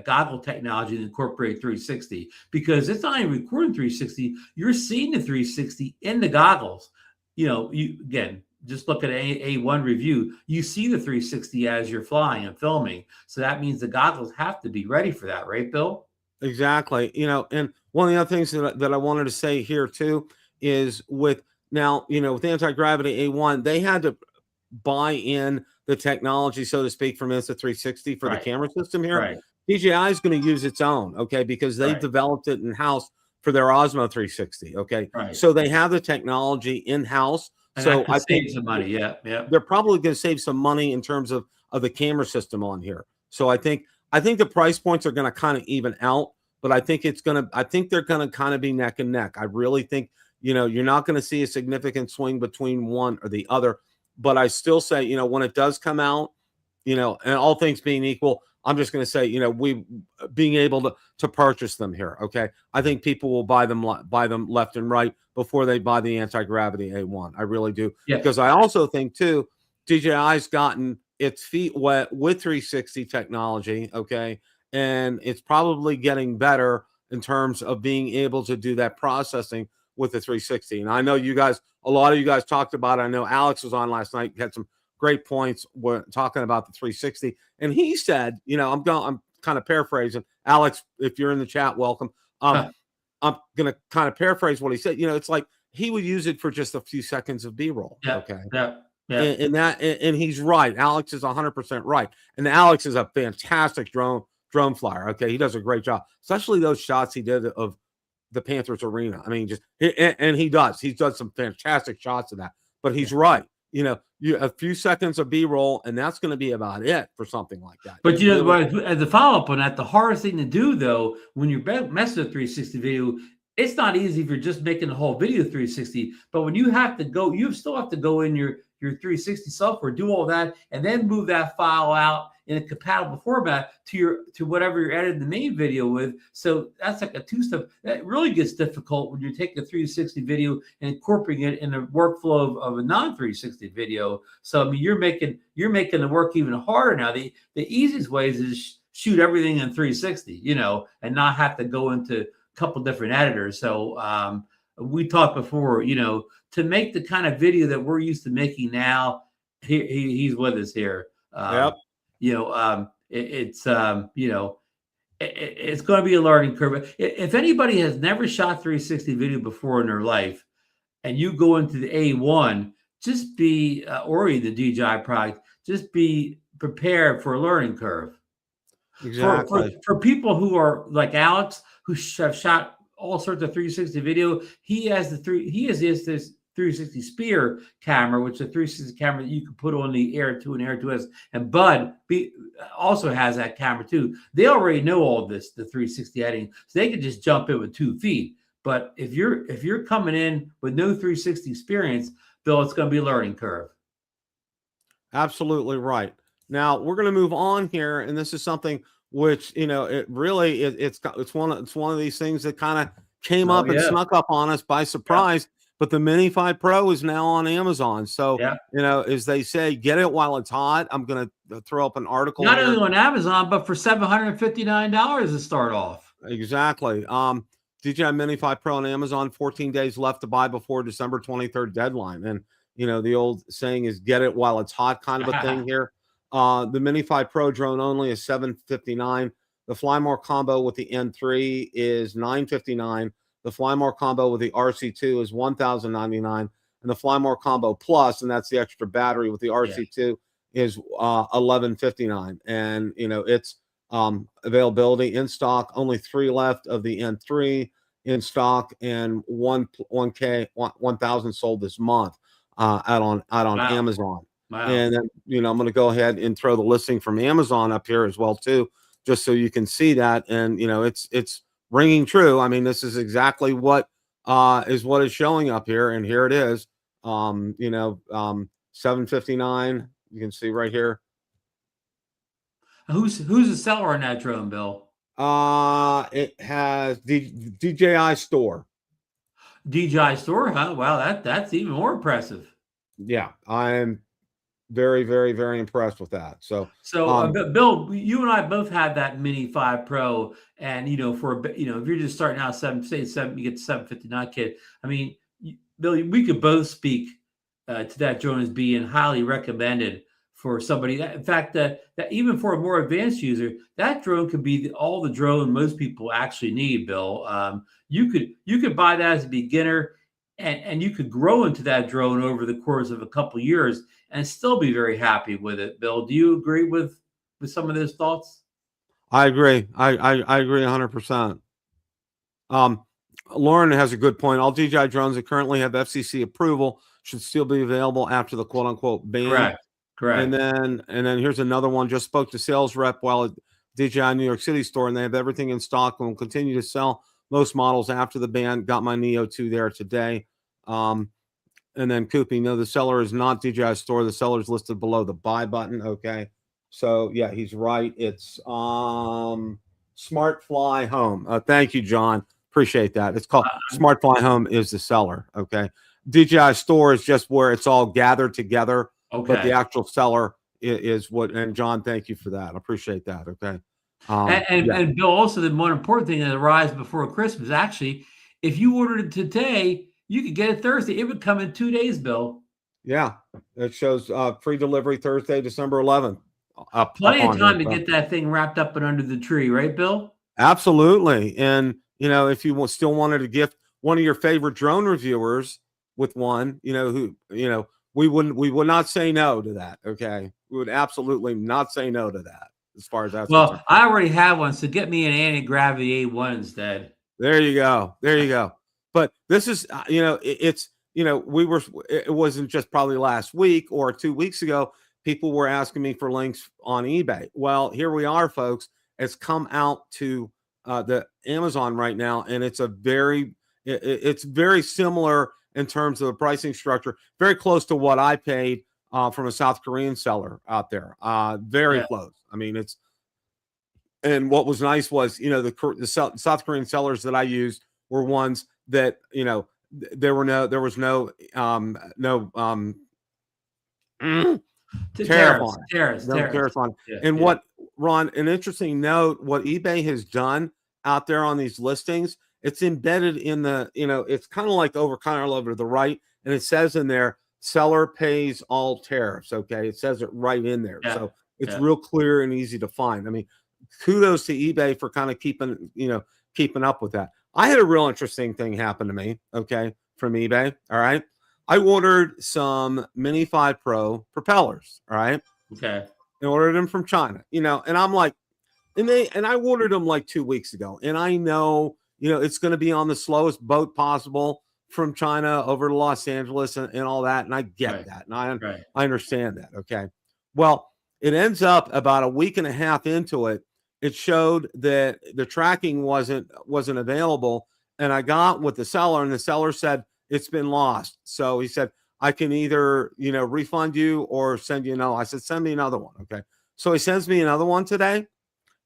goggle technology to incorporate 360, because it's not even recording 360. You're seeing the 360 in the goggles. You again, just look at A1 review. You see the 360 as you're flying and filming. So that means the goggles have to be ready for that, right, Bill? Exactly. And one of the other things that I wanted to say here too is with anti-gravity A1, they had to buy in the technology, so to speak, from Insta360 for the camera system here. Right. DJI is going to use its own, okay, because they've developed it in-house for their Osmo 360, okay? Right. So they have the technology in-house. And so I think save some money, yeah. They're probably going to save some money in terms of the camera system on here. So I think the price points are going to kind of even out, but I think they're going to kind of be neck and neck. I really think, you're not going to see a significant swing between one or the other. But I still say, when it does come out, and all things being equal, I'm just going to say, we being able to purchase them here. Okay. I think people will buy them left and right before they buy the anti-gravity A1. I really do. Yeah. Because I also think too, DJI's gotten its feet wet with 360 technology. Okay. And it's probably getting better in terms of being able to do that processing with the 360. And I know a lot of you guys talked about it. I know Alex was on last night, had some great points talking about the 360. And he said, I'm kind of paraphrasing. Alex, if you're in the chat, welcome. I'm going to kind of paraphrase what he said. It's like he would use it for just a few seconds of B-roll. Yeah, okay. Yeah. And he's right. Alex is 100% right. And Alex is a fantastic drone flyer. Okay. He does a great job, especially those shots he did of the Panthers arena. I mean, he's done some fantastic shots of that, but he's right. A few seconds of B-roll, and that's going to be about it for something like that. But as a follow-up on that, the hardest thing to do though, when you're messing with 360 video, it's not easy if you're just making the whole video 360, but when you still have to go in your your 360 software, do all that, and then move that file out in a compatible format to whatever you're editing the main video with. So that's like a two-step. That really gets difficult when you're taking a 360 video and incorporating it in the workflow of a non-360 video. So I mean, you're making the work even harder now. The easiest way is to shoot everything in 360, you know, and not have to go into a couple different editors. So we talked before, you know, to make the kind of video that we're used to making now. He's with us here. Yep. You know, it's you know, it's going to be a learning curve. If anybody has never shot 360 video before in their life, and you go into the A1, just be or the DJI product, just be prepared for a learning curve. Exactly. For people who are like Alex, who have shot all sorts of 360 video, he has this 360 Spear camera, which is a 360 camera that you can put on the Air 2 and Air 2S. And Bud also has that camera too. They already know all this, the 360 editing, so they can just jump in with 2 feet. But if you're coming in with no 360 experience, Bill, it's going to be a learning curve. Absolutely right. Now we're going to move on here, and this is something which, you know, it really it's one of these things that kind of came up and snuck up on us by surprise. Yeah. But the Mini 5 Pro is now on Amazon. So, you know, as they say, get it while it's hot. I'm going to throw up an article. Not only on Amazon, but for $759 to start off. Exactly. DJI Mini 5 Pro on Amazon, 14 days left to buy before December 23rd deadline. And, you know, the old saying is get it while it's hot kind of a thing here. The Mini 5 Pro drone only is $759. The Fly More combo with the N3 is $959. The Fly More combo with the RC2 is $1,099, and the Fly More combo plus, and that's the extra battery with the RC2, is $1,159. And you know, it's availability in stock. Only 3 left of the N3 in stock, and 1,000 sold this month out on Amazon. Wow. And then, you know, I'm going to go ahead and throw the listing from Amazon up here as well too, just so you can see that. And you know, it's ringing true. I mean, this is exactly what is showing up here, and here it is. You know, $759. You can see right here. Who's the seller on that drone, Bill? It has DJI Store. DJI Store, huh? Wow, that's even more impressive. Yeah, I'm very, very, very impressed with that. So Bill, you and I both had that Mini 5 Pro, and you know, if you're just starting out you get the 759 kit. I mean, Bill, we could both speak to that drone as being highly recommended for somebody. In fact, that even for a more advanced user, that drone could be all the drone most people actually need. Bill, you could buy that as a beginner. And you could grow into that drone over the course of a couple of years and still be very happy with it. Bill, do you agree with some of those thoughts? I agree. I agree 100%. Lauren has a good point. All DJI drones that currently have FCC approval should still be available after the quote unquote ban. Correct. And then here's another one. Just spoke to sales rep while at DJI New York City store, and they have everything in stock and will continue to sell most models after the ban. Got my Neo 2 there today. And then Koopy, no, the seller is not DJI Store. The seller is listed below the buy button. Okay. So yeah, he's right. It's Smart Fly Home. Thank you, John. Appreciate that. It's called Smart Fly Home is the seller. Okay. DJI Store is just where it's all gathered together. Okay. But the actual seller is what, and John, thank you for that. I appreciate that. Okay. And Bill, also the more important thing that arrives before Christmas, actually, if you ordered it today, you could get it Thursday. It would come in 2 days, Bill. Yeah. It shows free delivery Thursday, December 11th. Plenty of time to get that thing wrapped up and under the tree, right, Bill? Absolutely. And, you know, if you still wanted to gift one of your favorite drone reviewers with one, you know, who, you know, we would not say no to that. Okay. We would absolutely not say no to that as far as that's concerned. I already have one. So get me an anti-gravity A1 instead. There you go. There you go. But this is, you know, it's, you know, it wasn't just probably last week or 2 weeks ago. People were asking me for links on eBay. Well, here we are, folks. It's come out to the Amazon right now, and it's it's very similar in terms of the pricing structure, very close to what I paid from a South Korean seller out there. Very close. I mean, and what was nice was, the South Korean sellers that I used were ones that, there was no tariff on it. No tariff on it. Yeah, and what, Ron, an interesting note, what eBay has done out there on these listings, it's embedded in the, it's kind of like over to the right, and it says in there, seller pays all tariffs. Okay, it says it right in there, so it's real clear and easy to find. I mean, kudos to eBay for kind of keeping up with that. I had a real interesting thing happen to me, okay, from eBay. All right. I ordered some Mini 5 Pro propellers. All right. Okay. I ordered them from China, and I'm like, and I ordered them like 2 weeks ago. And I know, it's going to be on the slowest boat possible from China over to Los Angeles and all that. And I get that. And I understand that. Okay. Well, it ends up about a week and a half into it. It showed that the tracking wasn't available. And I got with the seller, and the seller said it's been lost. So he said, I can either, refund you or send you another. I said, send me another one. Okay. So he sends me another one today.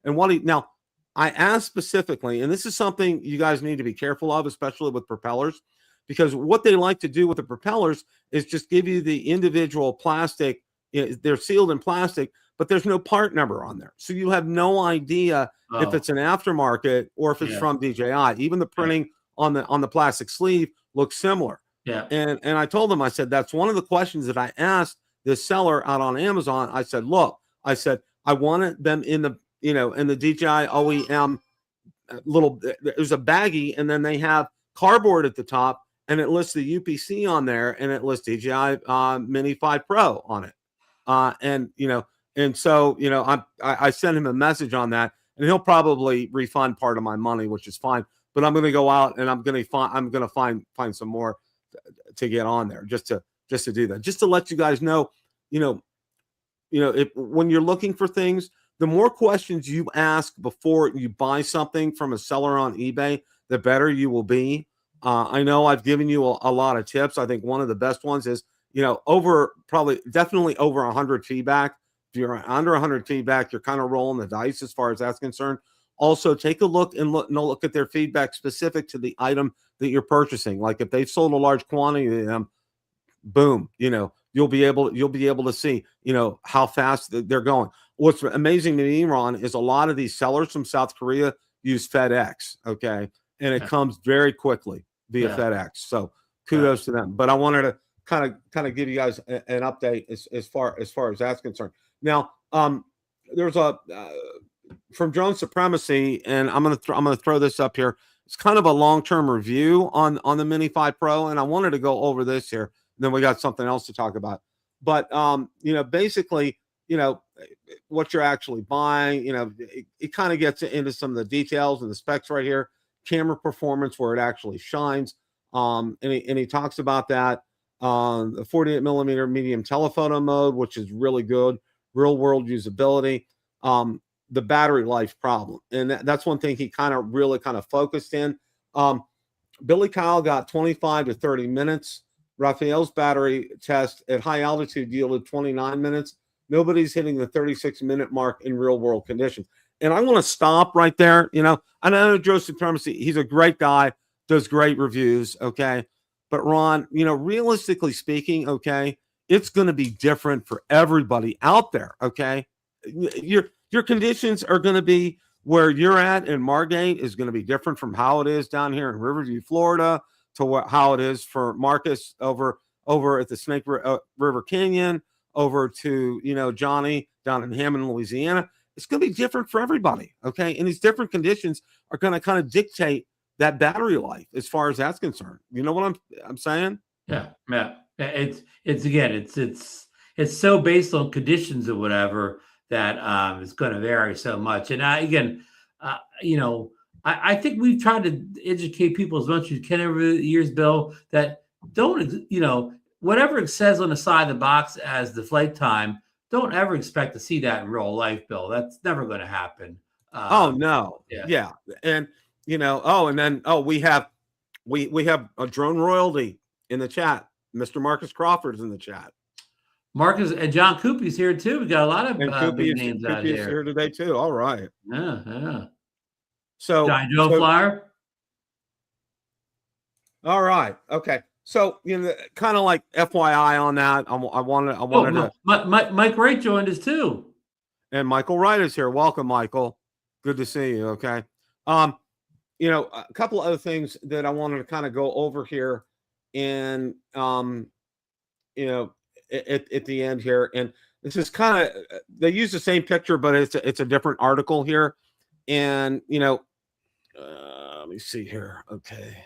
And now I asked specifically, and this is something you guys need to be careful of, especially with propellers, because what they like to do with the propellers is just give you the individual plastic. They're sealed in plastic, but there's no part number on there. So you have no idea if it's an aftermarket or if it's from DJI. Even the printing on the plastic sleeve looks similar. Yeah. And I told them, I said, that's one of the questions that I asked this seller out on Amazon. I said, look, I wanted them in the, in the DJI OEM there's a baggie, and then they have cardboard at the top, and it lists the UPC on there, and it lists DJI Mini 5 Pro on it. And so, I sent him a message on that, and he'll probably refund part of my money, which is fine. But I'm going to go out and I'm going to find some more to get on there just to do that, just to let you guys know, when you're looking for things, the more questions you ask before you buy something from a seller on eBay, the better you will be. I know I've given you a lot of tips. I think one of the best ones is, definitely over 100 feedback. If you're under 100 feedback, you're kind of rolling the dice as far as that's concerned. Also, take a look at their feedback specific to the item that you're purchasing. Like if they've sold a large quantity of them, boom, you'll be able to see, how fast they're going. What's amazing to me, Ron, is a lot of these sellers from South Korea use FedEx. Okay. And it comes very quickly via FedEx. So kudos to them. But I wanted to kind of give you guys an update as far as that's concerned. Now, there's a from Drone Supremacy, and I'm gonna throw this up here. It's kind of a long-term review on the Mini 5 Pro, and I wanted to go over this here. Then we got something else to talk about. But basically, what you're actually buying, it kind of gets into some of the details and the specs right here. Camera performance, where it actually shines. And he talks about that. The 48 millimeter medium telephoto mode, which is really good. Real world usability. The battery life problem, and that's one thing he really focused in. Billy Kyle got 25 to 30 minutes. Raphael's battery test at high altitude yielded 29 minutes. Nobody's hitting the 36-minute mark in real world conditions. And I want to stop right there. I know Joe Supremacy, he's a great guy, does great reviews. Okay. But Ron, realistically speaking, okay, it's going to be different for everybody out there. Okay. Your conditions are going to be where you're at, and Margate is going to be different from how it is down here in Riverview, Florida, to how it is for Marcus over at the Snake River Canyon, over to Johnny down in Hammond, Louisiana. It's going to be different for everybody. Okay. And these different conditions are going to kind of dictate that battery life as far as that's concerned. You know what I'm saying? Yeah. It's so based on conditions or whatever that it's going to vary so much. And I think we've tried to educate people as much as you can over the years, Bill, that don't, whatever it says on the side of the box as the flight time, don't ever expect to see that in real life, Bill. That's never going to happen. Oh no. Yeah. And, and then, we have a drone royalty in the chat. Mr. Marcus Crawford is in the chat. Marcus and John Coopy's here too. We got a lot And of big Koopy names out is here. here today too. All right. Yeah, yeah. So, Johnny Joe Flyer. all right. Okay. So, kind of like FYI on that, I wanted to. Mike Wright joined us too. And Michael Wright is here. Welcome, Michael. Good to see you. Okay. A couple of other things that I wanted to kind of go over here, and at the end here, and this is kind of they use the same picture, but it's a different article here, and let me see here. Okay.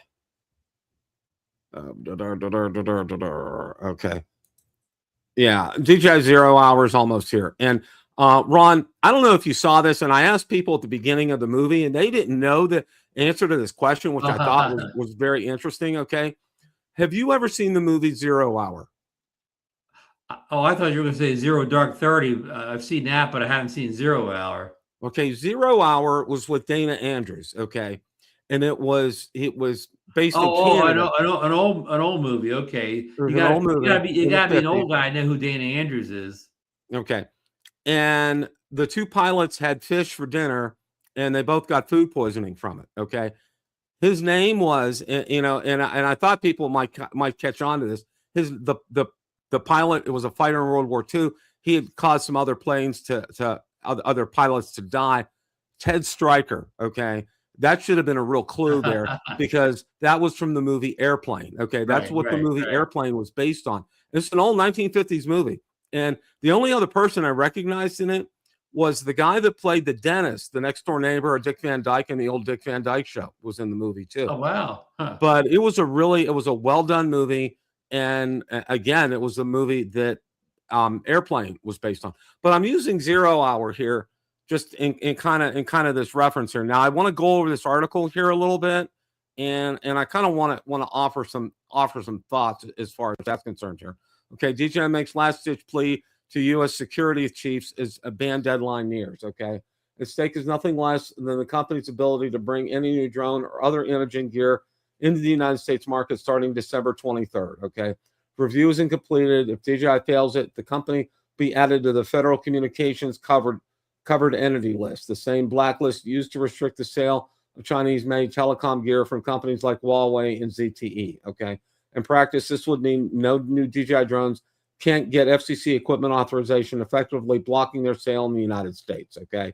Okay. Yeah, DJI 0 hours almost here. And Ron, I don't know if you saw this, and I asked people at the beginning of the movie, and they didn't know the answer to this question, which I thought was very interesting. Okay. Have you ever seen the movie 0 Hour? Oh, I thought you were going to say Zero Dark 30. I've seen that, but I haven't seen 0 Hour. Okay, 0 Hour was with Dana Andrews. Okay, and it was based in Canada. I know, an old movie. Okay, you gotta be an old guy. I know who Dana Andrews is. Okay, and the two pilots had fish for dinner, and they both got food poisoning from it. Okay, his name was, and I thought people might catch on to this. The pilot, it was a fighter in World War II. He had caused some other planes to other pilots to die. Ted Stryker. Okay, that should have been a real clue there because that was from the movie Airplane. Okay, that's what the movie Airplane was based on. It's an old 1950s movie, and the only other person I recognized in it was the guy that played the dentist, the next door neighbor of Dick Van Dyke in the old Dick Van Dyke Show, was in the movie too. Oh wow! Huh. But it was a well done movie, and again, it was a movie that Airplane was based on. But I'm using 0 Hour here, just in kind of this reference here. Now I want to go over this article here a little bit, and I kind of want to offer some thoughts as far as that's concerned here. Okay, DJI makes last ditch plea to U.S. security chiefs as a ban deadline nears. Okay, at stake is nothing less than the company's ability to bring any new drone or other imaging gear into the United States market starting December 23rd. Okay, review isn't completed. If DJI fails it, the company be added to the Federal Communications covered entity list, the same blacklist used to restrict the sale of Chinese-made telecom gear from companies like Huawei and ZTE. Okay, in practice, this would mean no new DJI drones can't get FCC equipment authorization, effectively blocking their sale in the United States. Okay.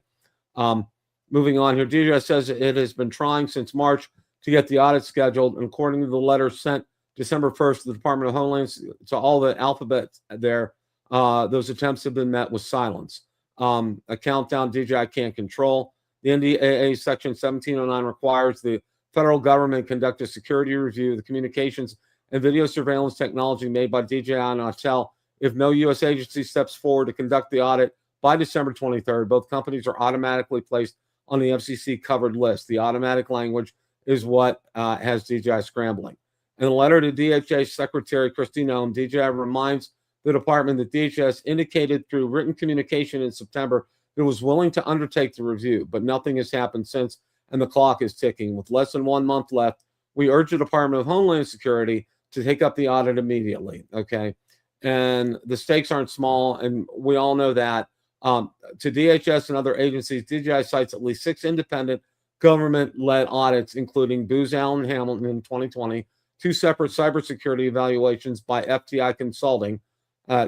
Moving on here, DJI says it has been trying since March to get the audit scheduled, and according to the letter sent December 1st to the Department of Homeland, to all the alphabet there, those attempts have been met with silence. A countdown DJI can't control. The NDAA Section 1709 requires the federal government conduct a security review of the communications and video surveillance technology made by DJI and Autel. If no U.S. agency steps forward to conduct the audit by December 23rd, both companies are automatically placed on the FCC covered list. The automatic language is what has DJI scrambling. In a letter to DHA Secretary Christine Ohm, DJI reminds the department that DHS indicated through written communication in September that it was willing to undertake the review, but nothing has happened since, and the clock is ticking. With less than 1 month left, we urge the Department of Homeland Security to take up the audit immediately. Okay. And the stakes aren't small, and we all know that. To DHS and other agencies, DJI cites at least 6 independent government-led audits, including Booz Allen Hamilton in 2020, 2 separate cybersecurity evaluations by FTI Consulting,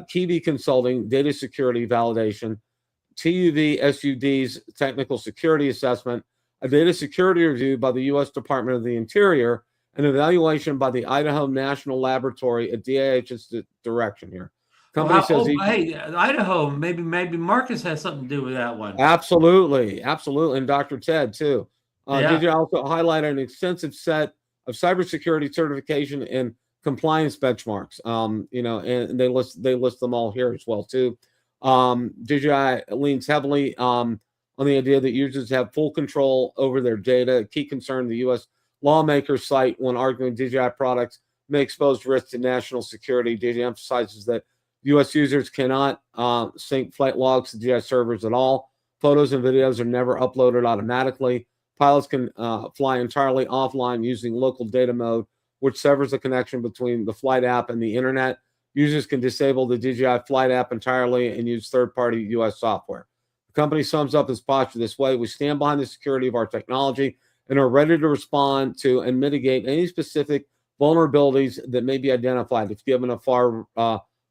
Kiwi Consulting, Data Security Validation, TUV SUD's Technical Security Assessment, a data security review by the U.S. Department of the Interior, an evaluation by the Idaho National Laboratory at DHS direction here. Company says hey, Idaho, maybe Marcus has something to do with that one. Absolutely. And Dr. Ted too. DJI also highlighted an extensive set of cybersecurity certification and compliance benchmarks. And they list them all here as well too. DJI leans heavily on the idea that users have full control over their data. A key concern the U.S. lawmakers cite when arguing DJI products may expose risks to national security. DJI emphasizes that U.S. users cannot sync flight logs to DJI servers at all. Photos and videos are never uploaded automatically. Pilots can fly entirely offline using local data mode, which severs the connection between the flight app and the internet. users can disable the DJI flight app entirely and use third-party US software. The company sums up its posture this way: we stand behind the security of our technology and are ready to respond to and mitigate any specific vulnerabilities that may be identified if given a far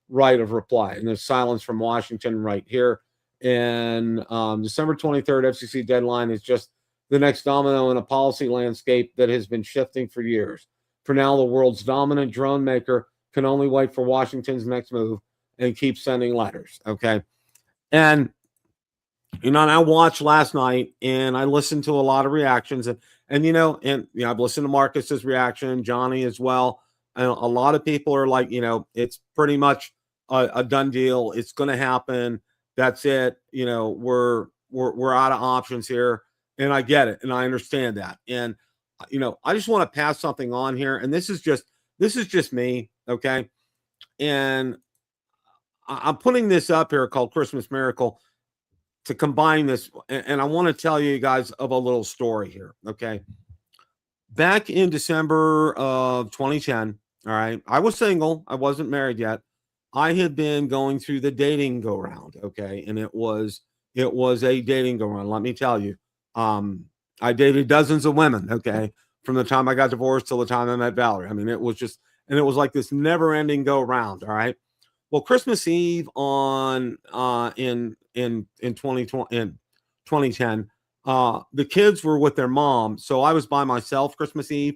right of reply. And there's silence from Washington right here. And December 23rd, FCC deadline is just the next domino in a policy landscape that has been shifting for years. For now, the world's dominant drone maker can only wait for Washington's next move and keep sending letters. Okay. And, and I watched last night and I listened to a lot of reactions and I've listened to Marcus's reaction, Johnny as well. And a lot of people are like, it's pretty much a done deal. It's going to happen. That's it. We're out of options here. And I get it. And I understand that. And, I just want to pass something on here. And this is just me. Okay. And I'm putting this up here called Christmas Miracle to combine this. And I want to tell you guys of a little story here. Okay. Back in December of 2010, all right, I was single. I wasn't married yet. I had been going through the dating go round. Okay. And it was a dating go round. Let me tell you, I dated dozens of women. Okay. From the time I got divorced till the time I met Valerie. I mean, it was like this never ending go round. All right. Well, Christmas Eve in 2010, the kids were with their mom. So I was by myself Christmas Eve.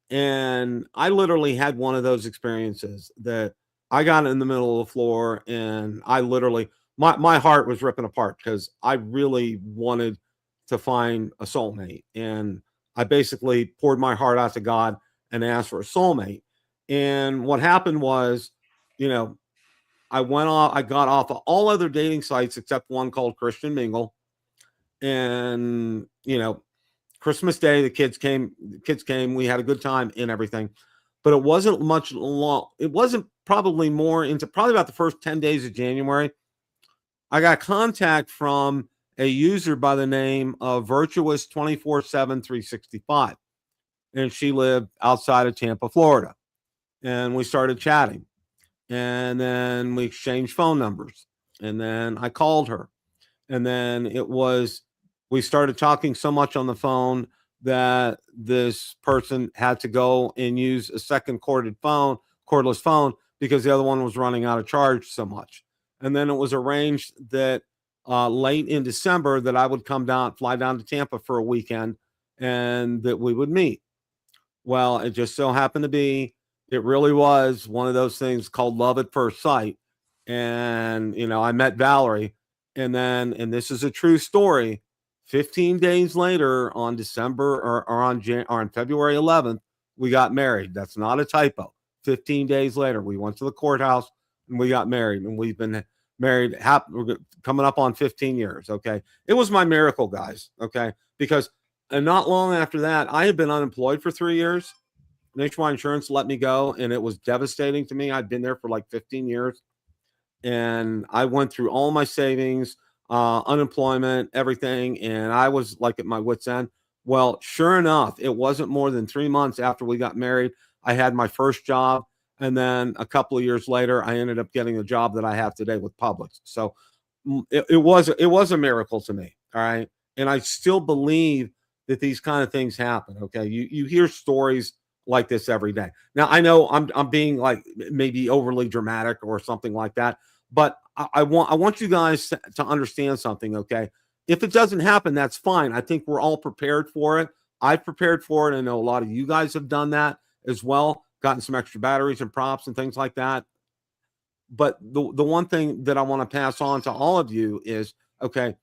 And I literally had one of those experiences that I got in the middle of the floor and I literally, my heart was ripping apart because I really wanted to find a soulmate. And I basically poured my heart out to God and asked for a soulmate. And what happened was, I got off of all other dating sites except one called Christian Mingle. And, Christmas Day, the kids came, we had a good time and everything, but it wasn't much long. It wasn't probably about the first 10 days of January. I got contact from a user by the name of Virtuous 24/7 365. And she lived outside of Tampa, Florida. And we started chatting. And then we exchanged phone numbers. And then I called her. And then we started talking so much on the phone that this person had to go and use a second cordless phone, because the other one was running out of charge so much. And then it was arranged that late in December that I would fly down to Tampa for a weekend and that we would meet. Well, it just so happened to be, it really was one of those things called love at first sight. And, I met Valerie, and this is a true story. 15 days later on on February 11th, we got married. That's not a typo. 15 days later, we went to the courthouse and we got married, and we've been married. We're coming up on 15 years. Okay. It was my miracle, guys. Okay. Because not long after that, I had been unemployed for 3 years. Nationwide Insurance let me go, and it was devastating to me. I'd been there for like 15 years, and I went through all my savings, unemployment, everything, and I was like at my wit's end. Well, sure enough, it wasn't more than 3 months after we got married, I had my first job, and then a couple of years later, I ended up getting the job that I have today with Publix. So it was a miracle to me. All right, and I still believe that these kind of things happen. Okay, you hear stories like this every day. Now, I know I'm being like maybe overly dramatic or something like that, but I want you guys to understand something. Okay, if it doesn't happen, that's fine. I think we're all prepared for it. I've prepared for it. I know a lot of you guys have done that as well, gotten some extra batteries and props and things like that. But the one thing that I want to pass on to all of you is, okay,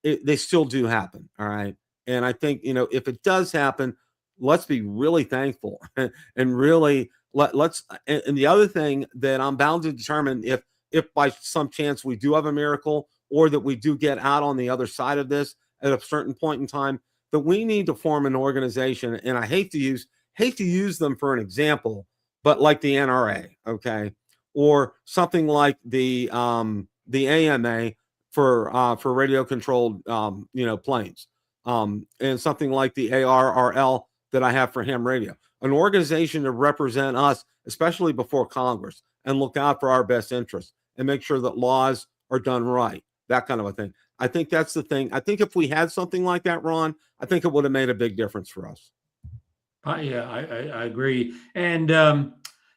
they still do happen. All right. And I think, if it does happen, let's be really thankful and really let's. And the other thing that I'm bound to determine, if by some chance we do have a miracle, or that we do get out on the other side of this at a certain point in time, that we need to form an organization. And I hate to use them for an example, but like the NRA, okay, or something like the AMA for radio controlled planes, and something like the ARRL that I have for ham radio, an organization to represent us, especially before Congress, and look out for our best interests and make sure that laws are done right, that kind of a thing. I think that's the thing. I think if we had something like that, Ron, I think it would have made a big difference for us. Yeah, I agree. And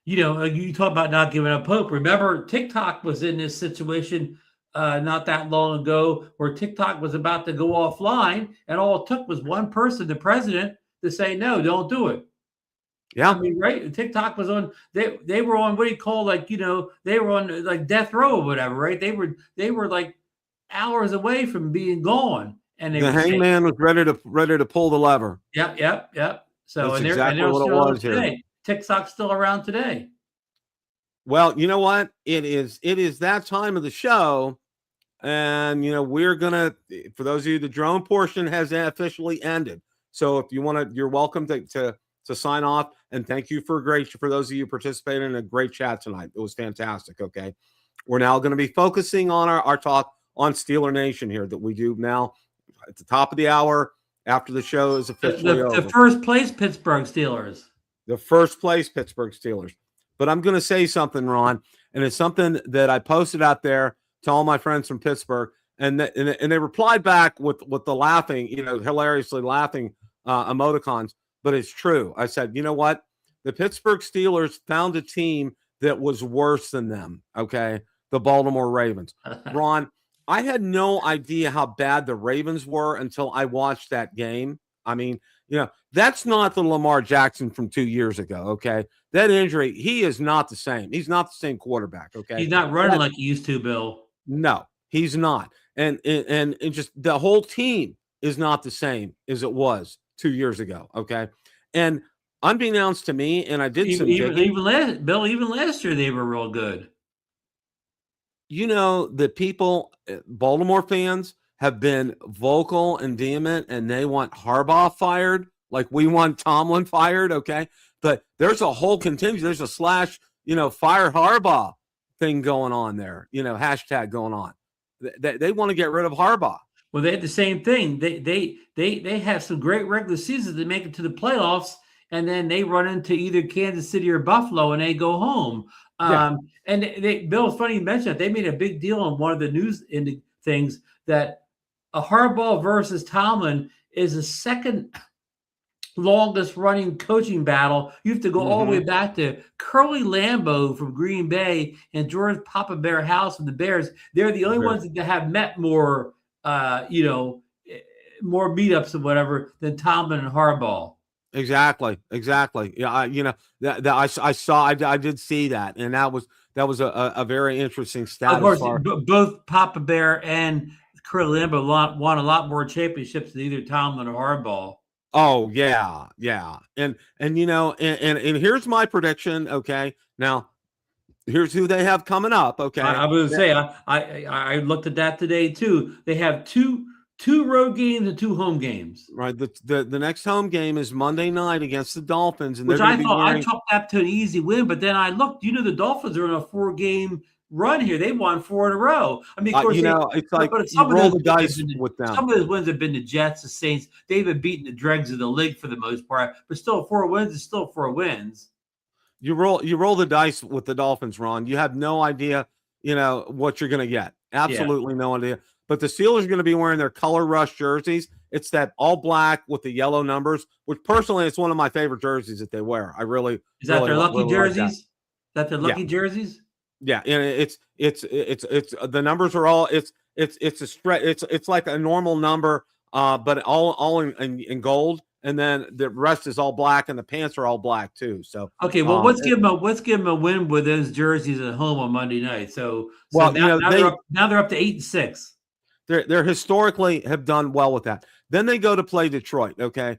you talk about not giving up hope. Remember, TikTok was in this situation not that long ago, where TikTok was about to go offline, and all it took was one person, the president, to say no, don't do it. Yeah, I mean, right? TikTok was on. They were on what do you call, like, they were on like death row or whatever, right? They were like hours away from being gone, and they the were saying, hangman was ready to pull the lever. yep. So That's and exactly they're what it still was here. today. TikTok's still around today. Well, you know what? It is that time of the show. And, we're going to, for those of you, the drone portion has officially ended. So if you want to, you're welcome to sign off. And thank you for those of you participating in a great chat tonight. It was fantastic. Okay. We're now going to be focusing on our talk on Steeler Nation here that we do now at the top of the hour after the show is officially over. The first place Pittsburgh Steelers. The first place Pittsburgh Steelers. But I'm going to say something, Ron, and it's something that I posted out there to all my friends from Pittsburgh, and they replied back with the laughing, hilariously laughing emoticons. But it's true. I said, you know what? The Pittsburgh Steelers found a team that was worse than them. Okay, the Baltimore Ravens. Ron, I had no idea how bad the Ravens were until I watched that game. I mean, that's not the Lamar Jackson from 2 years ago. Okay, that injury, he is not the same. He's not the same quarterback. Okay, he's not running like he used to, Bill. No, he's not. And just the whole team is not the same as it was 2 years ago. Okay. And unbeknownst to me, and I did some digging. Even last year, they were real good. The people, Baltimore fans, have been vocal and vehement, and they want Harbaugh fired like we want Tomlin fired. Okay. But there's a whole contingent. There's a / fire Harbaugh thing going on there, hashtag going on. They want to get rid of Harbaugh. Well, they had the same thing. They have some great regular seasons. They make it to the playoffs, and then they run into either Kansas City or Buffalo, and they go home. Yeah. And Bill, it's funny you mentioned that. They made a big deal on one of the news things that a Harbaugh versus Tomlin is the second longest running coaching battle. You have to go all the way back to Curly Lambeau from Green Bay and George Papa Bear House from the Bears. They're the only ones that have met more, more meetups and whatever than Tomlin and Harbaugh. Exactly. Yeah, I did see that, and that was a very interesting stat. Of course, both Papa Bear and Curly Lambeau won a lot more championships than either Tomlin or Harbaugh. Oh yeah. And here's my prediction. Okay. Now here's who they have coming up. Okay. I was gonna say I looked at that today too. They have two road games and 2 home games. Right. The next home game is Monday night against the Dolphins, and which I thought I chalked that to an easy win, but then I looked, the Dolphins are in a 4-game run here. They won 4 in a row. I mean, of course, it's like you roll the dice with them. Some of those wins have been the Jets, the Saints. They've been beating the dregs of the league for the most part, but still 4 wins is still 4 wins. You roll the dice with the Dolphins, Ron. You have no idea, what you're going to get. Absolutely no idea. But the Steelers are going to be wearing their color rush jerseys. It's that all black with the yellow numbers, which personally it's one of my favorite jerseys that they wear. I really is that really, their lucky really jerseys? Like that. Is that their lucky jerseys? Yeah, and it's the numbers are all it's a stretch. It's like a normal number, but all in gold, and then the rest is all black, and the pants are all black too. So okay, well, let's give them a win with those jerseys at home on Monday night. So now they're up to 8-6. They're historically have done well with that. Then they go to play Detroit. Okay,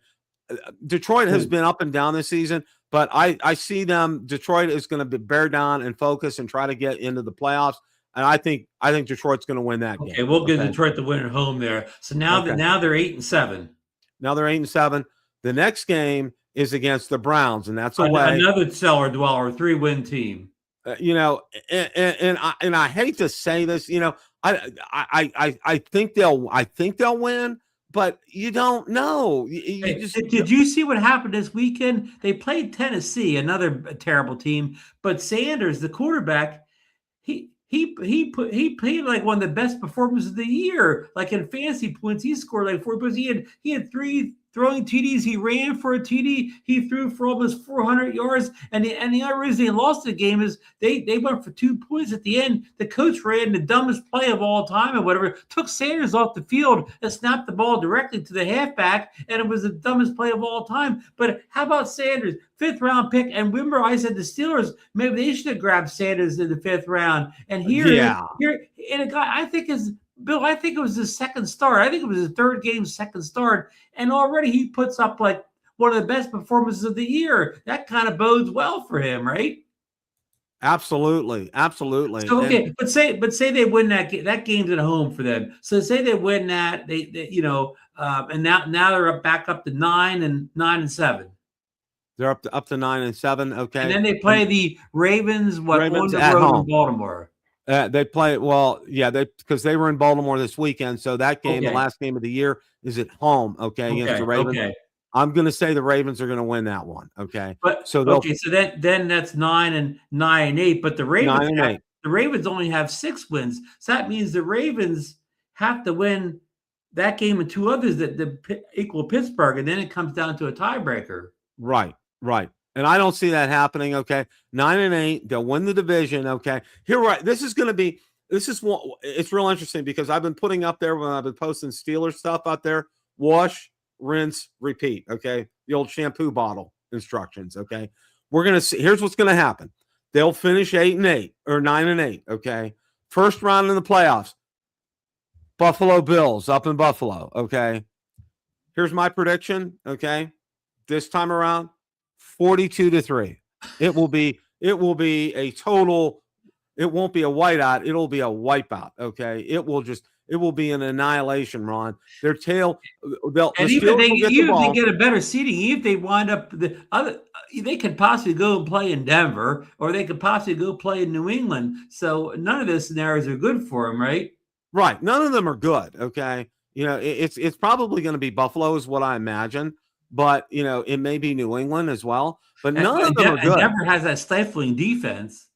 Detroit has been up and down this season, but I see them. Detroit is going to bear down and focus and try to get into the playoffs. And I think Detroit's going to win that game. Okay, we'll give Detroit the win at home there. So now they're 8-7. Now they're 8-7. The next game is against the Browns, and that's away. Another cellar dweller, 3-win team. And I hate to say this, I think they'll win, but you don't know. You Hey, just did you see what happened this weekend? They played Tennessee, another terrible team, but Sanders, the quarterback, he played like one of the best performances of the year. Like in fantasy points, he scored like 4 points. He had 3 throwing TDs. He ran for a TD. He threw for almost 400 yards. And the only reason they lost the game is they went for 2 points at the end. The coach ran the dumbest play of all time or whatever. Took Sanders off the field and snapped the ball directly to the halfback, and it was the dumbest play of all time. But how about Sanders? 5th-round pick. And remember, I said the Steelers, maybe they should have grabbed Sanders in the 5th round. And yeah. and a guy, I think it was his second start. I think it was his 3rd game, second start. And already he puts up like one of the best performances of the year. That kind of bodes well for him, right? Absolutely. So okay, but say they win that game. That game's at home for them. So say they win that, and now they're back up to 9-7. They're up to 9-7. Okay. And then they play the Ravens, on the at road home in Baltimore. They play because they were in Baltimore this weekend. So that game, the Okay. last game of the year, is at home. Okay, against the Ravens. Okay. I'm going to say the Ravens are going to win that one. Okay, But so then that's 9-8. But the 9-8. Ravens only have 6 wins. So that means the Ravens have to win that game and 2 others that equal Pittsburgh, and then it comes down to a tiebreaker. Right. And I don't see that happening. Okay, 9-8. They'll win the division. Okay, this is it's real interesting because I've been putting up there when I've been posting Steelers stuff out there. Wash, rinse, repeat. Okay, the old shampoo bottle instructions. Okay, we're gonna see. Here's what's gonna happen. They'll finish 8-8 or 9-8. Okay, first round in the playoffs. Buffalo Bills up in Buffalo. Okay, here's my prediction. Okay, this time around, 42-3. It will be a total. It won't be a whiteout. It'll be a wipeout. Okay, it will be an annihilation, Ron. Their tail. Even if they get a better seeding, even if they wind up they could possibly go and play in Denver, or they could possibly go play in New England. So none of those scenarios are good for them, right? Right. None of them are good. Okay. It's probably going to be Buffalo, is what I imagine, but it may be New England as well. But none of them are good. Denver has that stifling defense.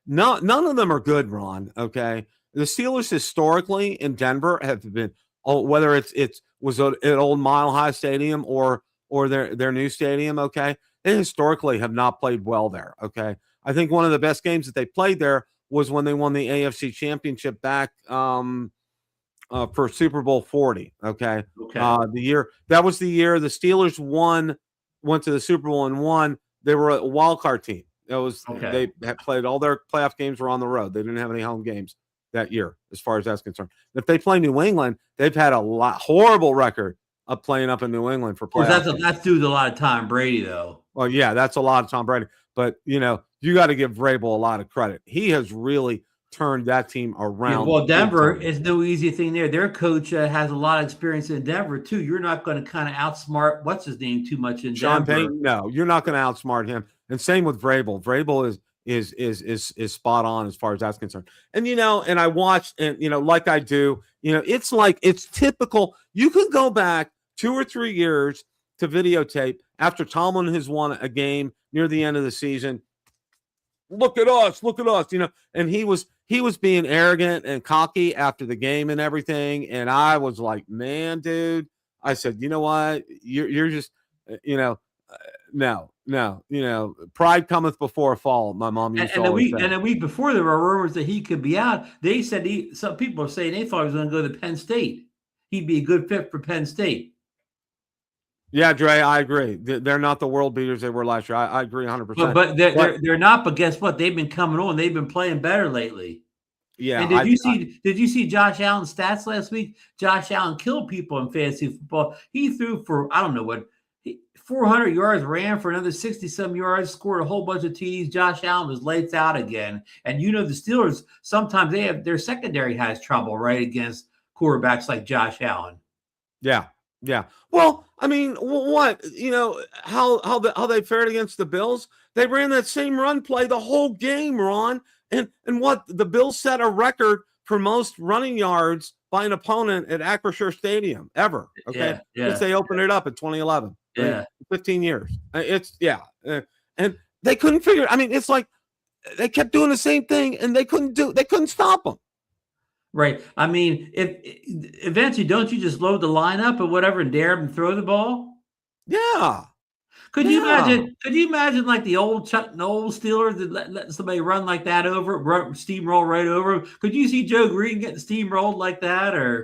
No, none of them are good, Ron. Okay. The Steelers historically in Denver have been, whether it was at old Mile High Stadium or their new stadium. Okay. They historically have not played well there. Okay. I think one of the best games that they played there was when they won the AFC Championship back for Super Bowl 40. Okay. That was the year the Steelers went to the Super Bowl and won. They were a wild card team. They had played all their playoff games were on the road. They didn't have any home games that year, as far as that's concerned. If they play New England, they've had a horrible record of playing up in New England for playoffs. That's due to a lot of Tom Brady, though. Well, yeah, that's a lot of Tom Brady. But you got to give Vrabel a lot of credit. He has really turned that team around. Yeah, well, Denver is no easy thing there. Their coach has a lot of experience in Denver too. You're not going to kind of outsmart what's his name too much in Sean Denver. Payton, no, you're not going to outsmart him. And same with Vrabel. Vrabel is spot on as far as that's concerned. And and I watched, and like I do, it's typical. You could go back 2 or 3 years to videotape after Tomlin has won a game near the end of the season. Look at us, and he was being arrogant and cocky after the game and everything. And I was like, man, dude, I said, you know what? You're just, no, pride cometh before a fall. My mom used to always say. And a week before, there were rumors that he could be out. They said some people are saying they thought he was going to go to Penn State. He'd be a good fit for Penn State. Yeah, Dre, I agree. They're not the world beaters they were last year. I agree 100%. But they're not. But guess what? They've been coming on. They've been playing better lately. Yeah. And did you see Josh Allen's stats last week? Josh Allen killed people in fantasy football. He threw for, I don't know what, 400 yards, ran for another 60-some yards, scored a whole bunch of TDs. Josh Allen was lights out again. And the Steelers, sometimes their secondary has trouble, right, against quarterbacks like Josh Allen. Yeah. Yeah. Well, I mean, what, how they fared against the Bills? They ran that same run play the whole game, Ron. And what, the Bills set a record for most running yards by an opponent at Acrisure Stadium ever. Okay, since they opened it up in 2011. I mean, 15 years. It's and they couldn't figure. I mean, it's like they kept doing the same thing, and they couldn't stop them. Right. I mean, if eventually, don't you just load the lineup or whatever and dare them to throw the ball? Yeah. Could you imagine? Could you imagine like the old Chuck Knowles Steelers that let somebody run like that over, steamroll right over? Could you see Joe Green getting steamrolled like that? Or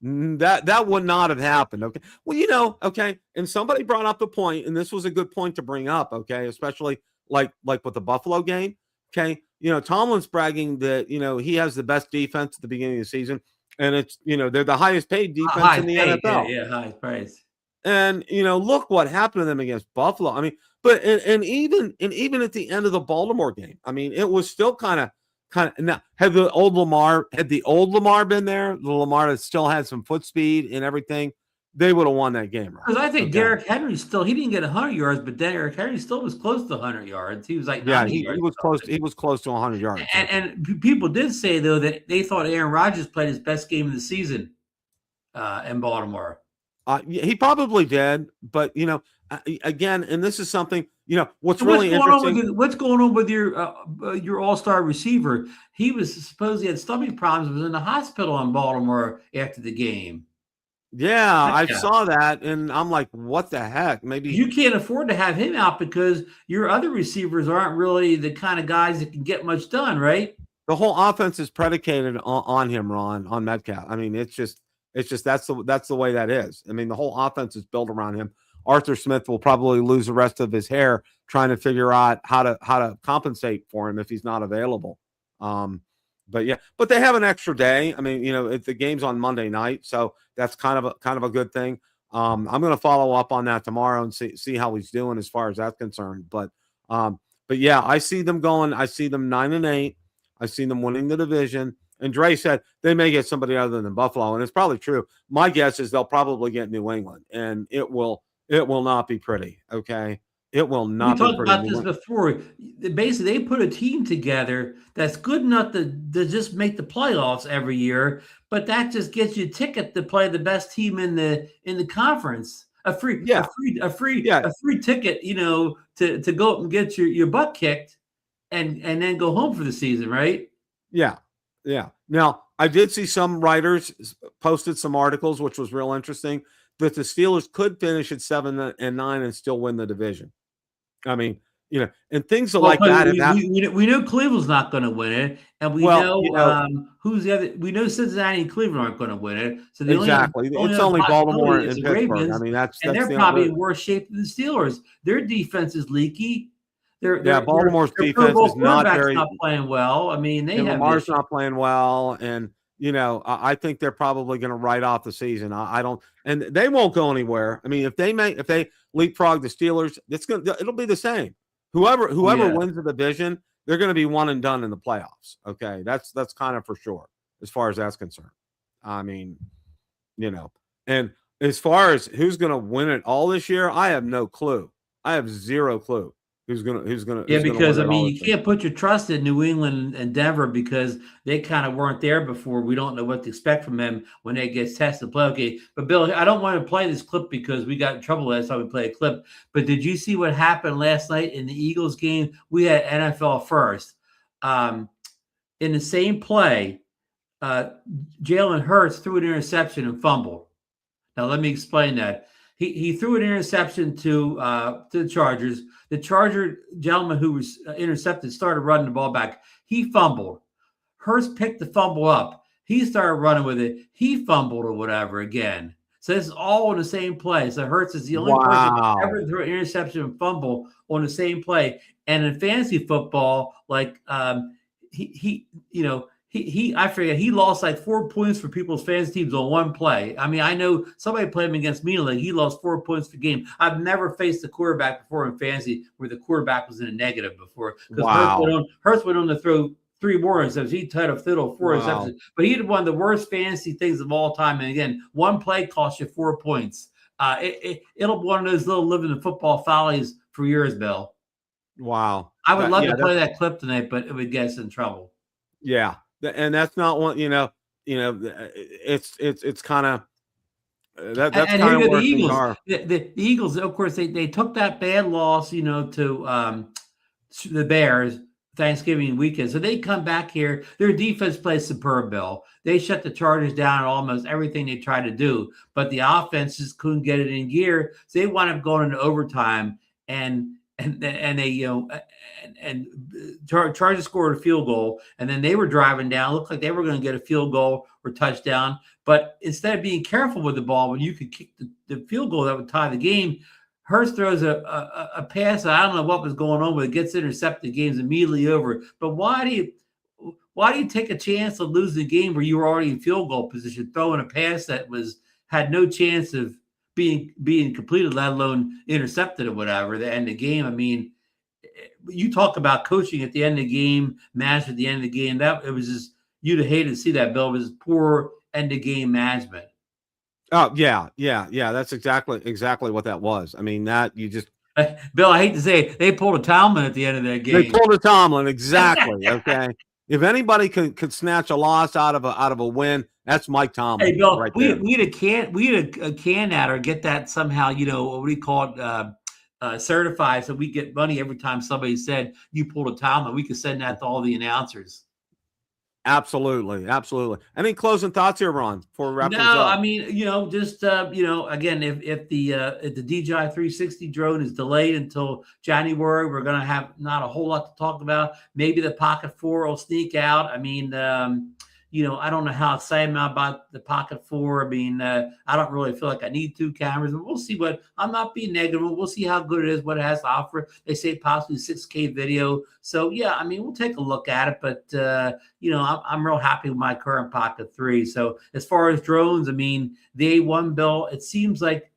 that would not have happened. Okay. Well, okay. And somebody brought up the point, and this was a good point to bring up. Okay, especially like with the Buffalo game. Okay, Tomlin's bragging that he has the best defense at the beginning of the season, and it's they're the highest paid defense in the NFL. Yeah, highest price. And look what happened to them against Buffalo. I mean, but and even at the end of the Baltimore game, I mean, it was still kind of now. Had the old Lamar been there, the Lamar that still had some foot speed and everything, they would have won that game. Right? Because I think Derrick Henry he didn't get 100 yards, but Derrick Henry still was close to 100 yards. He was like he was close. He was close to 100 yards. And people did say though that they thought Aaron Rodgers played his best game of the season in Baltimore. He probably did, but again, and this is something what's really interesting. What's going on with your all-star receiver? He was supposedly had stomach problems. Was in the hospital in Baltimore after the game. Yeah, I saw that, and I'm like, what the heck? Maybe you can't afford to have him out because your other receivers aren't really the kind of guys that can get much done, right? The whole offense is predicated on him, Ron, on Metcalf. I mean, it's just that's the way that is. I mean, the whole offense is built around him. Arthur Smith will probably lose the rest of his hair trying to figure out how to compensate for him if he's not available. But they have an extra day. I mean, the game's on Monday night, so that's kind of a good thing. I'm going to follow up on that tomorrow and see how he's doing as far as that's concerned. But yeah, I see them going. I see them 9-8. I see them winning the division. And Dre said they may get somebody other than Buffalo, and it's probably true. My guess is they'll probably get New England, and it will not be pretty. Okay, it will not. We talked about this before. Basically, they put a team together that's good enough to just make the playoffs every year, but that just gets you a ticket to play the best team in the conference. A free ticket, to go up and get your butt kicked, and then go home for the season, right? Yeah. Yeah. Now, I did see some writers posted some articles, which was real interesting, that the Steelers could finish at 7-9 and still win the division. I mean, and things like that. We know Cleveland's not going to win it, and we know who's the other. We know Cincinnati and Cleveland aren't going to win it. So it's only Baltimore and Pittsburgh. Ravens, I mean, they're probably in worse shape than the Steelers. Their defense is leaky. Baltimore's defense is not playing well. I mean, Lamar's not playing well, and I think they're probably going to write off the season. I don't, and they won't go anywhere. I mean, if they leapfrog the Steelers, it'll be the same. Whoever wins the division, they're going to be one and done in the playoffs. Okay, that's kind of for sure as far as that's concerned. I mean, and as far as who's going to win it all this year, I have no clue. I have zero clue. Who's gonna? Because I mean, you can't put your trust in New England and Denver because they kind of weren't there before. We don't know what to expect from them when they get tested. Play okay, but Bill, I don't want to play this clip because we got in trouble last time we played a clip. But did you see what happened last night in the Eagles game? We had NFL first. In the same play, Jalen Hurts threw an interception and fumbled. Now let me explain that. He threw an interception to the Chargers. The Charger gentleman who was intercepted started running the ball back. He fumbled. Hurts picked the fumble up. He started running with it. He fumbled or whatever again. So this is all in the same play. So Hurts is the only person ever threw an interception and fumble on the same play. And in fantasy football, like I forget, he lost like 4 points for people's fantasy teams on one play. I mean, I know somebody played him against me, like he lost 4 points per game. I've never faced a quarterback before in fantasy where the quarterback was in a negative before. Because Hurts went on to throw 3 more interceptions. He tied a fiddle 4 interceptions. But he had one of the worst fantasy things of all time. And again, one play cost you 4 points. It'll be one of those little living in football follies for years, Bill. Wow. I would love to play that clip tonight, but it would get us in trouble. Yeah. And that's not one, you know, it's kind of that's And kind here of go the where things Eagles. are. The Eagles, of course, they took that bad loss, you know, to the Bears Thanksgiving weekend. So they come back here. Their defense plays superb, Bill. They shut the Chargers down almost everything they tried to do, but the offense just couldn't get it in gear. So they wound up going into overtime, and they, you know, and Chargers scored a field goal, and then they were driving down. Looked like they were going to get a field goal or touchdown, but instead of being careful with the ball, when you could kick the field goal that would tie the game, Hurst throws a pass. I don't know what was going on, but it gets intercepted. The game's immediately over. But why do you take a chance of losing a game where you were already in field goal position, throwing a pass that had no chance of being completed, let alone intercepted or whatever, the end of the game? I mean, you talk about coaching at the end of the game, match at the end of the game. That it was just, you'd have hated to see that, Bill. It was poor end of game management. Oh yeah. That's exactly what that was. I mean, that you just Bill, I hate to say it, they pulled a Talman at the end of that they game. pulled a Tomlin exactly. Okay, if anybody could snatch a loss out of a win, that's Mike Tomlin. Hey, Bill, right there. we had a can at or get that somehow. You know what do you call it? Certified, so we get money every time somebody said you pulled a Talman. We could send that to all the announcers. Absolutely. Any closing thoughts here, Ron, before we wrap things No, up? I mean, you know, just you know, again, if the DJI 360 drone is delayed until January, we're going to have not a whole lot to talk about. Maybe the Pocket 4 will sneak out. I mean, you know, I don't know how excited I'm about the Pocket 4. I mean, I don't really feel like I need two cameras, but we'll see. What I'm not being negative. We'll see how good it is, what it has to offer. They say possibly 6K video. So yeah, I mean, we'll take a look at it, but you know, I'm real happy with my current Pocket 3. So as far as drones, I mean, the A1, Bill, it seems like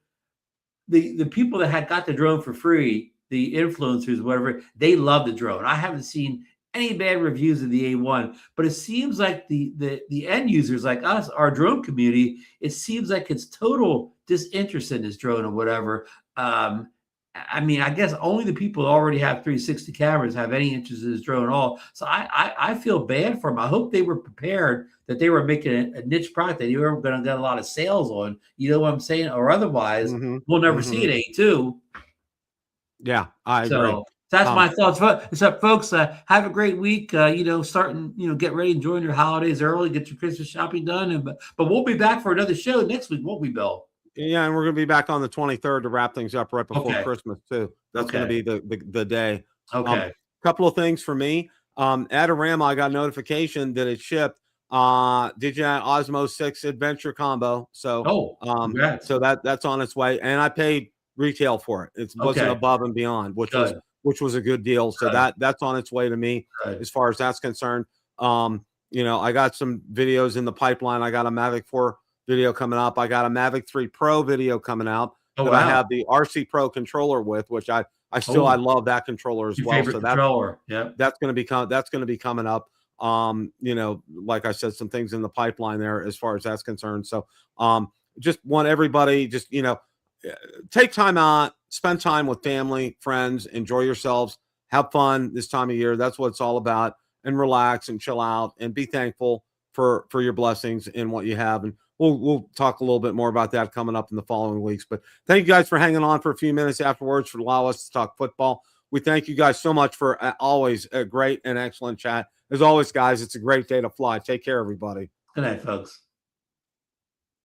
the people that had got the drone for free, the influencers, whatever, they love the drone. I haven't seen any bad reviews of the A1, but it seems like the end users like us, our drone community, it seems like it's total disinterest in this drone or whatever. I mean, I guess only the people who already have 360 cameras have any interest in this drone at all. So I feel bad for them. I hope they were prepared that they were making a niche product that you were going to get a lot of sales on. You know what I'm saying? Or otherwise, we'll never see an A2. Yeah, I agree. So that's my thoughts. So, folks, have a great week. You know, starting, you know, get ready, enjoying your holidays early, get your Christmas shopping done. And but we'll be back for another show next week, won't we, Bill? Yeah, and we're going to be back on the 23rd to wrap things up right before Okay. Christmas too. That's going to be the day. Okay. Couple of things for me. At Arama, I got a notification that it shipped DJI Osmo 6 Adventure Combo. So so that's on its way, and I paid retail for it. It wasn't above and beyond, which was a good deal. So that's on its way to me as far as that's concerned. You know, I got some videos in the pipeline. I got a Mavic 4 video coming up. I got a Mavic 3 Pro video coming out that I have the RC Pro controller with, which I love that controller as well. So controller. That's going to be coming up. You know, like I said, some things in the pipeline there as far as that's concerned. So just want everybody, just, you know, take time out, spend time with family, friends, enjoy yourselves, have fun this time of year. That's what it's all about. And relax and chill out and be thankful for your blessings and what you have. And we'll talk a little bit more about that coming up in the following weeks. But thank you guys for hanging on for a few minutes afterwards for allow us to talk football. We thank you guys so much for always a great and excellent chat. As always, guys, it's a great day to fly. Take care, everybody. Good night, folks.